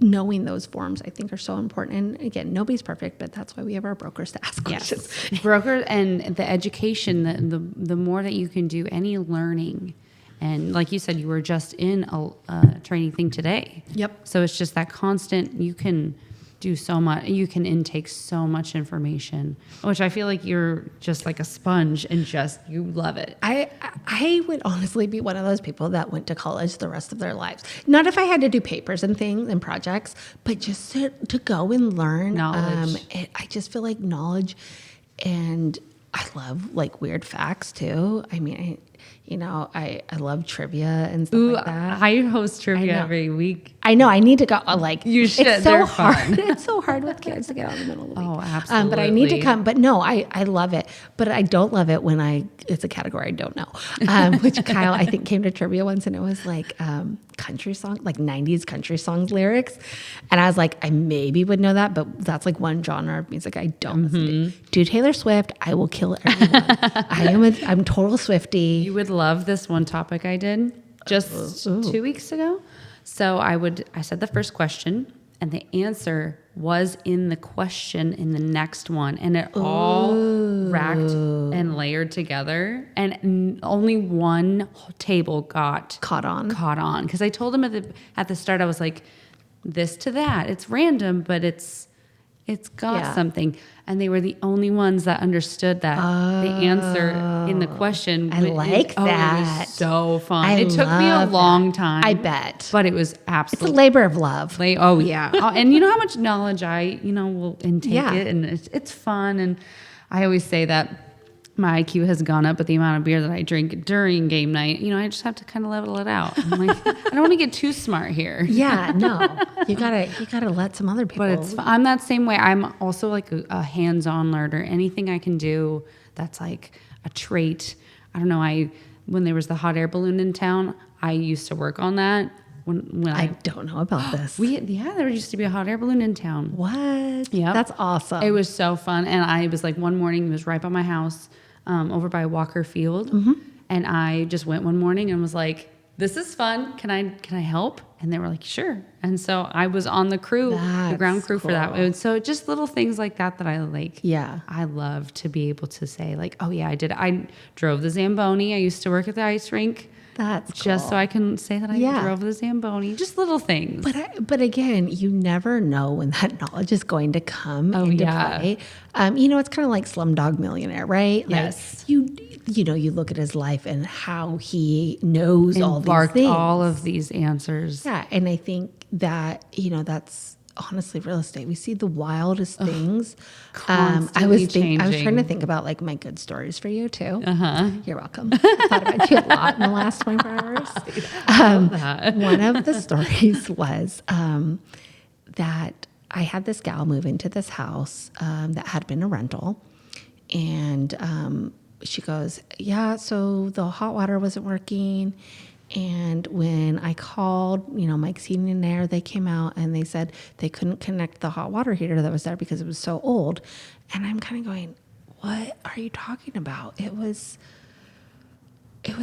Knowing those forms, I think, are so important. And again, nobody's perfect, but that's why we have our brokers to ask questions. Broker and the education, the more that you can do any learning. And like you said, you were just in a training thing today. Yep. So it's just that constant, you can do so much, you can intake so much information, which I feel like you're just like a sponge and you love it. I would honestly be one of those people that went to college the rest of their lives. Not if I had to do papers and things and projects, but just to go and learn. Knowledge. I just feel like knowledge, and I love like weird facts too. I mean, I love trivia and stuff like that. I host trivia every week. I know. I need to go. Like, you should. It's so hard. It's so hard with kids to get out in the middle of the week. Oh, absolutely. But I need to come. But no, I love it. But I don't love it when it's a category I don't know. Which Kyle, I think, came to trivia once, and it was like country song, like 90s country songs lyrics. And I was like, I maybe would know that, but that's like one genre of music I don't listen to. Do Taylor Swift, I will kill everyone. I'm total Swiftie. You would love this one topic I did just 2 weeks ago. So I said the first question, and the answer was in the question in the next one, and it all racked and layered together, and only one table got caught on. Because I told him at the start, I was like, this to that, it's random, but it's got something. And they were the only ones that understood that the answer in the question. I like that. It was so fun. It took me a long time. I bet. But it was absolutely. It's a labor of love. Oh, yeah. And you know how much knowledge I will intake it. And it's fun. And I always say that my IQ has gone up with the amount of beer that I drink during game night. I just have to kind of level it out. I'm like, I don't want to get too smart here. Yeah, no. You gotta let some other people. But I'm that same way. I'm also like a hands-on learner. Anything I can do that's like a trait. I don't know. when there was the hot air balloon in town, I used to work on that. When I don't know about this. There used to be a hot air balloon in town. What? Yeah, That's awesome. It was so fun, and I was like, one morning, it was right by my house, over by Walker Field, and I just went one morning and was like, "This is fun. Can I help?" And they were like, "Sure." And so I was on the crew, the ground crew for that. And so just little things like that I like. Yeah. I love to be able to say like, "Oh yeah, I did. I drove the Zamboni. I used to work at the ice rink." That's just so I can say that I drove the Zamboni. Just little things. But again, you never know when that knowledge is going to come into play. It's kind of like Slumdog Millionaire, right? Yes. Like you look at his life and how he knows all these things. All of these answers. Yeah, and I think that that's honestly real estate. We see the wildest things. I was trying to think about like my good stories for you too. You're welcome. I thought about you a lot in the last 24 hours. One of the stories was that I had this gal move into this house that had been a rental, and she goes, "Yeah, so the hot water wasn't working." And when I called, Mike's Heating and Air, they came out and they said they couldn't connect the hot water heater that was there because it was so old. And I'm kind of going, what are you talking about? It was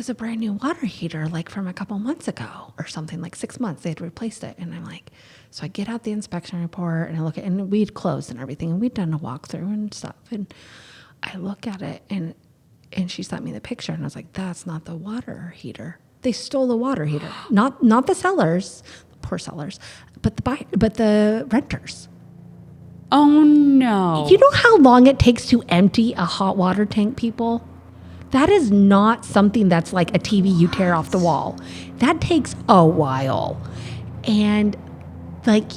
a brand new water heater, like from a couple months ago or something, like 6 months. They had replaced it. And I'm like, so I get out the inspection report and I look at, and we'd closed and everything, and we'd done a walkthrough and stuff. And I look at it and she sent me the picture, and I was like, that's not the water heater. They stole the water heater, not the sellers, poor sellers, but the renters. Oh no! You know how long it takes to empty a hot water tank, people? That is not something that's like a TV you tear off the wall. That takes a while, and like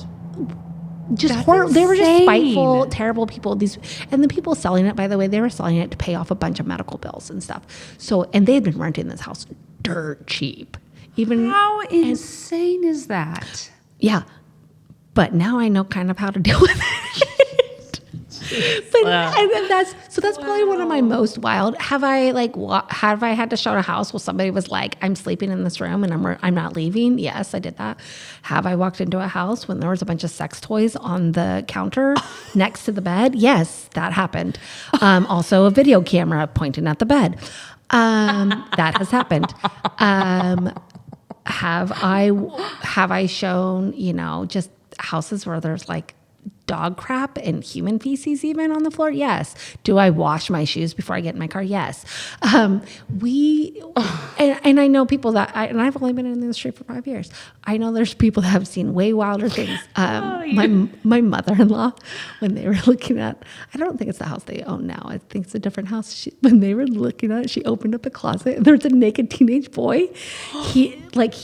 just horrible. They were just spiteful, terrible people. And the people selling it, by the way, they were selling it to pay off a bunch of medical bills and stuff. So, and they had been renting this house dirt cheap. How insane is that? Yeah. But now I know kind of how to deal with it. That's probably one of my most wild. Have I had to show a house where somebody was like, I'm sleeping in this room and I'm not leaving? Yes, I did that. Have I walked into a house when there was a bunch of sex toys on the counter next to the bed? Yes, that happened. Also a video camera pointing at the bed. That has happened. Have I shown, just houses where there's like dog crap and human feces even on the floor? Yes. Do I wash my shoes before I get in my car? Yes. And I know people and I've only been in the industry for 5 years. I know there's people that have seen way wilder things. My mother-in-law, when they were looking at, I don't think it's the house they own now. I think it's a different house. When they were looking at it, she opened up a closet and there was a naked teenage boy. He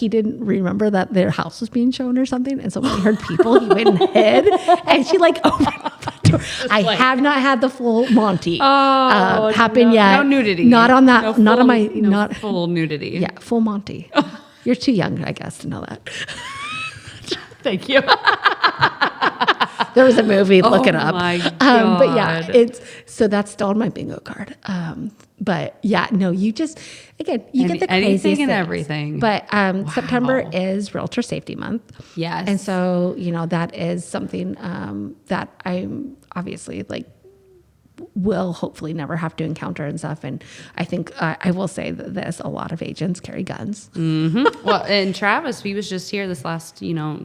didn't remember that their house was being shown or something. And so when he heard people, he went and hid. And she opened up the door. I have not had the full Monty happen yet. No nudity. Not on that. Not full nudity. Yeah, full Monty. You're too young, I guess, to know that. Thank you. There was a movie. Look it up. My God. But yeah, so that's still on my bingo card. But yeah, no, you just get the craziest anything and things. everything. But September is Realtor Safety Month. Yes, and so that is something that I'm obviously will hopefully never have to encounter and stuff. And I think I will say that a lot of agents carry guns. Mm-hmm. Well, and Travis, he was just here this last,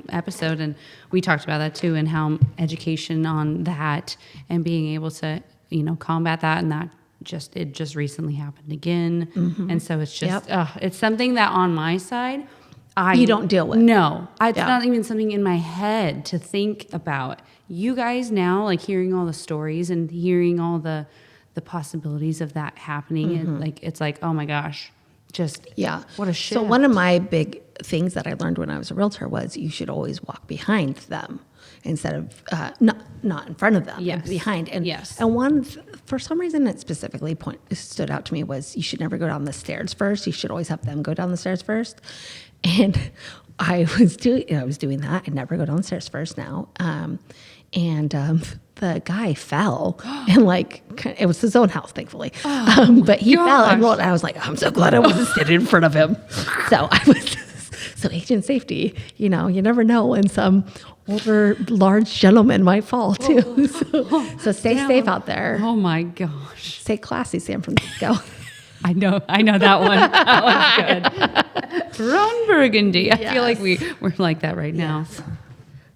episode, and we talked about that too, and how education on that and being able to, combat that, and that it just recently happened again. Mm-hmm. And so it's just, it's something that on my side, you don't deal with. No, it's not even something in my head to think about. You guys now, hearing all the stories and hearing all the possibilities of that happening, mm-hmm. It's like, oh my gosh, what a shit. So one of my big things that I learned when I was a realtor was you should always walk behind them instead of not in front of them, behind. And one, for some reason, it specifically stood out to me was you should never go down the stairs first. You should always have them go down the stairs first. And I was doing that. I never go downstairs first now. the guy fell and like it was his own house, thankfully. But he fell and rolled. And I was like, I'm so glad I wasn't standing in front of him. So I was so agent safety. You know, you never know when some older, large gentleman might fall too. So stay safe out there. Oh my gosh. Stay classy, San Francisco. I know that one. That one's good. Ron Burgundy. I feel like we're like that right now.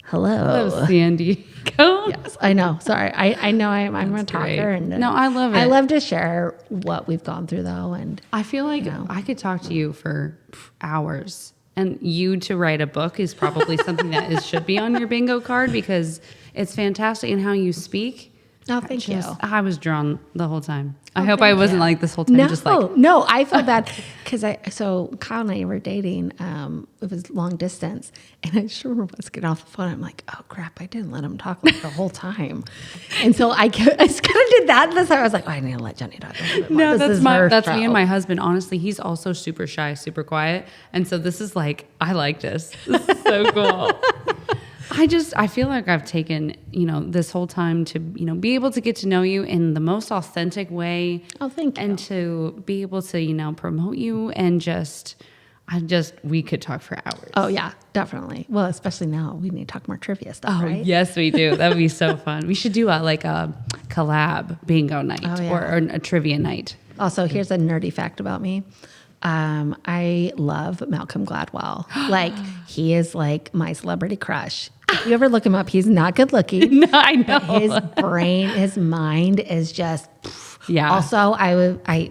Hello, San Diego. Yes, I know. Sorry, I know I'm a talker, and no, I love it. I love to share what we've gone through, though, and I feel like I could talk to you for hours, and you to write a book is probably something that should be on your bingo card because it's fantastic in how you speak. Oh, thank you. I was drawn the whole time. I hope I wasn't like this whole time. No, I felt bad because so Kyle and I were dating. It was long distance, and I just remember us getting off the phone. I'm like, oh crap, I didn't let him talk like the whole time, and so I kind of did that. This time I was like, oh, I need to let Jenny talk a little bit more. No, that's show. me and my husband. Honestly, he's also super shy, super quiet, and so this is like I like this. This is so cool. I feel like I've taken, this whole time to, be able to get to know you in the most authentic way. Oh, thank you. And to be able to, promote you and we could talk for hours. Oh, yeah, definitely. Well, especially now we need to talk more trivia stuff, right? Yes, we do. That would be so fun. We should do a collab bingo night or a trivia night. Also, here's a nerdy fact about me. I love Malcolm Gladwell. Like, he is like my celebrity crush. If you ever look him up, he's not good looking. No, I know. But his brain, his mind is just. Yeah. Also, I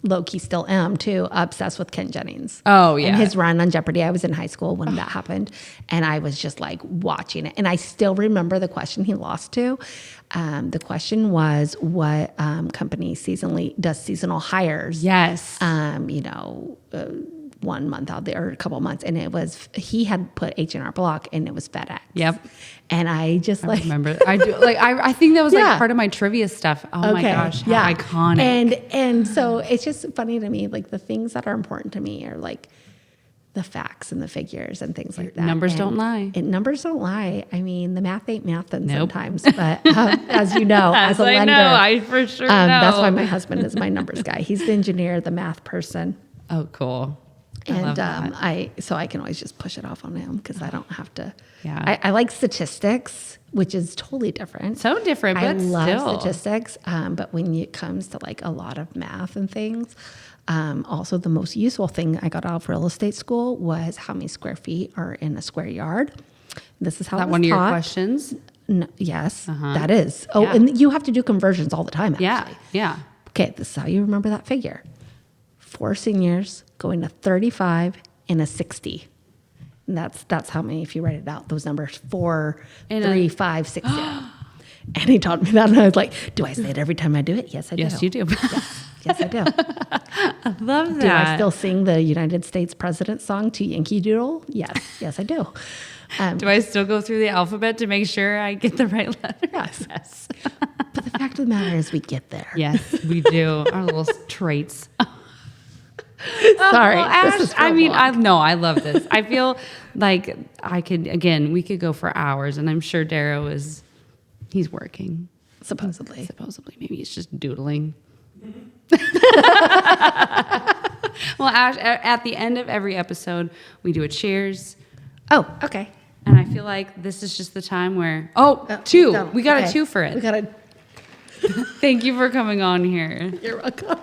low-key still am too obsessed with Ken Jennings. Oh, yeah. And his run on Jeopardy. I was in high school when that happened, and I was just like watching it. And I still remember the question he lost to. The question was, what company does seasonal hires? Yes. 1 month out there or a couple months, and he had put H&R Block, and it was FedEx. Yep. And I just remember. I do I think that was part of my trivia stuff. Oh my gosh, how iconic. And so it's just funny to me, like the things that are important to me are like the facts and the figures and things like that. Numbers don't lie. Numbers don't lie. I mean, the math ain't mathin' sometimes, but as you know, as a lender, I for sure know. That's why my husband is my numbers guy. He's the engineer, the math person. Oh, cool. And I can always just push it off on him because I don't have to. Yeah. I like statistics, which is totally different. So different, but I love still. statistics. But when it comes to like a lot of math and things, also the most useful thing I got out of real estate school was how many square feet are in a square yard. This is how that one of your questions. No, yes, that is. Oh, and you have to do conversions all the time. Actually. Yeah. Okay, this is how you remember that figure. 4 seniors going to 35 and a 60. And that's how many, if you write it out, those numbers, 4, 3, 5, 6, 0. And he taught me that, and I was like, do I say it every time I do it? Yes, I do. Yes, you do. Yes, I do. I love that. Do I still sing the United States President song to Yankee Doodle? Yes, I do. Do I still go through the alphabet to make sure I get the right letter? Yes. But the fact of the matter is we get there. Yes, we do. Our little traits. Sorry. Well, Ash, I love this. I feel like we could go for hours, and I'm sure Darrow he's working. Supposedly. Maybe he's just doodling. Well, Ash, at the end of every episode, we do a cheers. Oh, okay. And I feel like this is just the time where, two. We got a 2 for it. We got a. Thank you for coming on here. You're welcome.